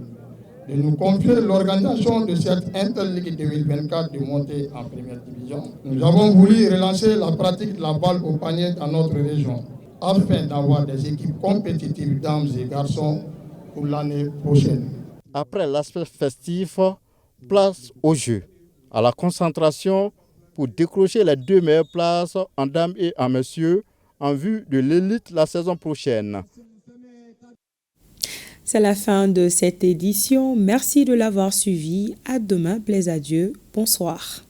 de nous confier l'organisation de cette Interligue 2024 de montée en première division, nous avons voulu relancer la pratique de la balle au panier dans notre région, afin d'avoir des équipes compétitives dames et garçons pour l'année prochaine. Après l'aspect festif, place au jeu, à la concentration pour décrocher les 2 meilleures places en dames et en messieurs en vue de l'élite la saison prochaine. C'est la fin de cette édition. Merci de l'avoir suivi. À demain, plaise à Dieu. Bonsoir.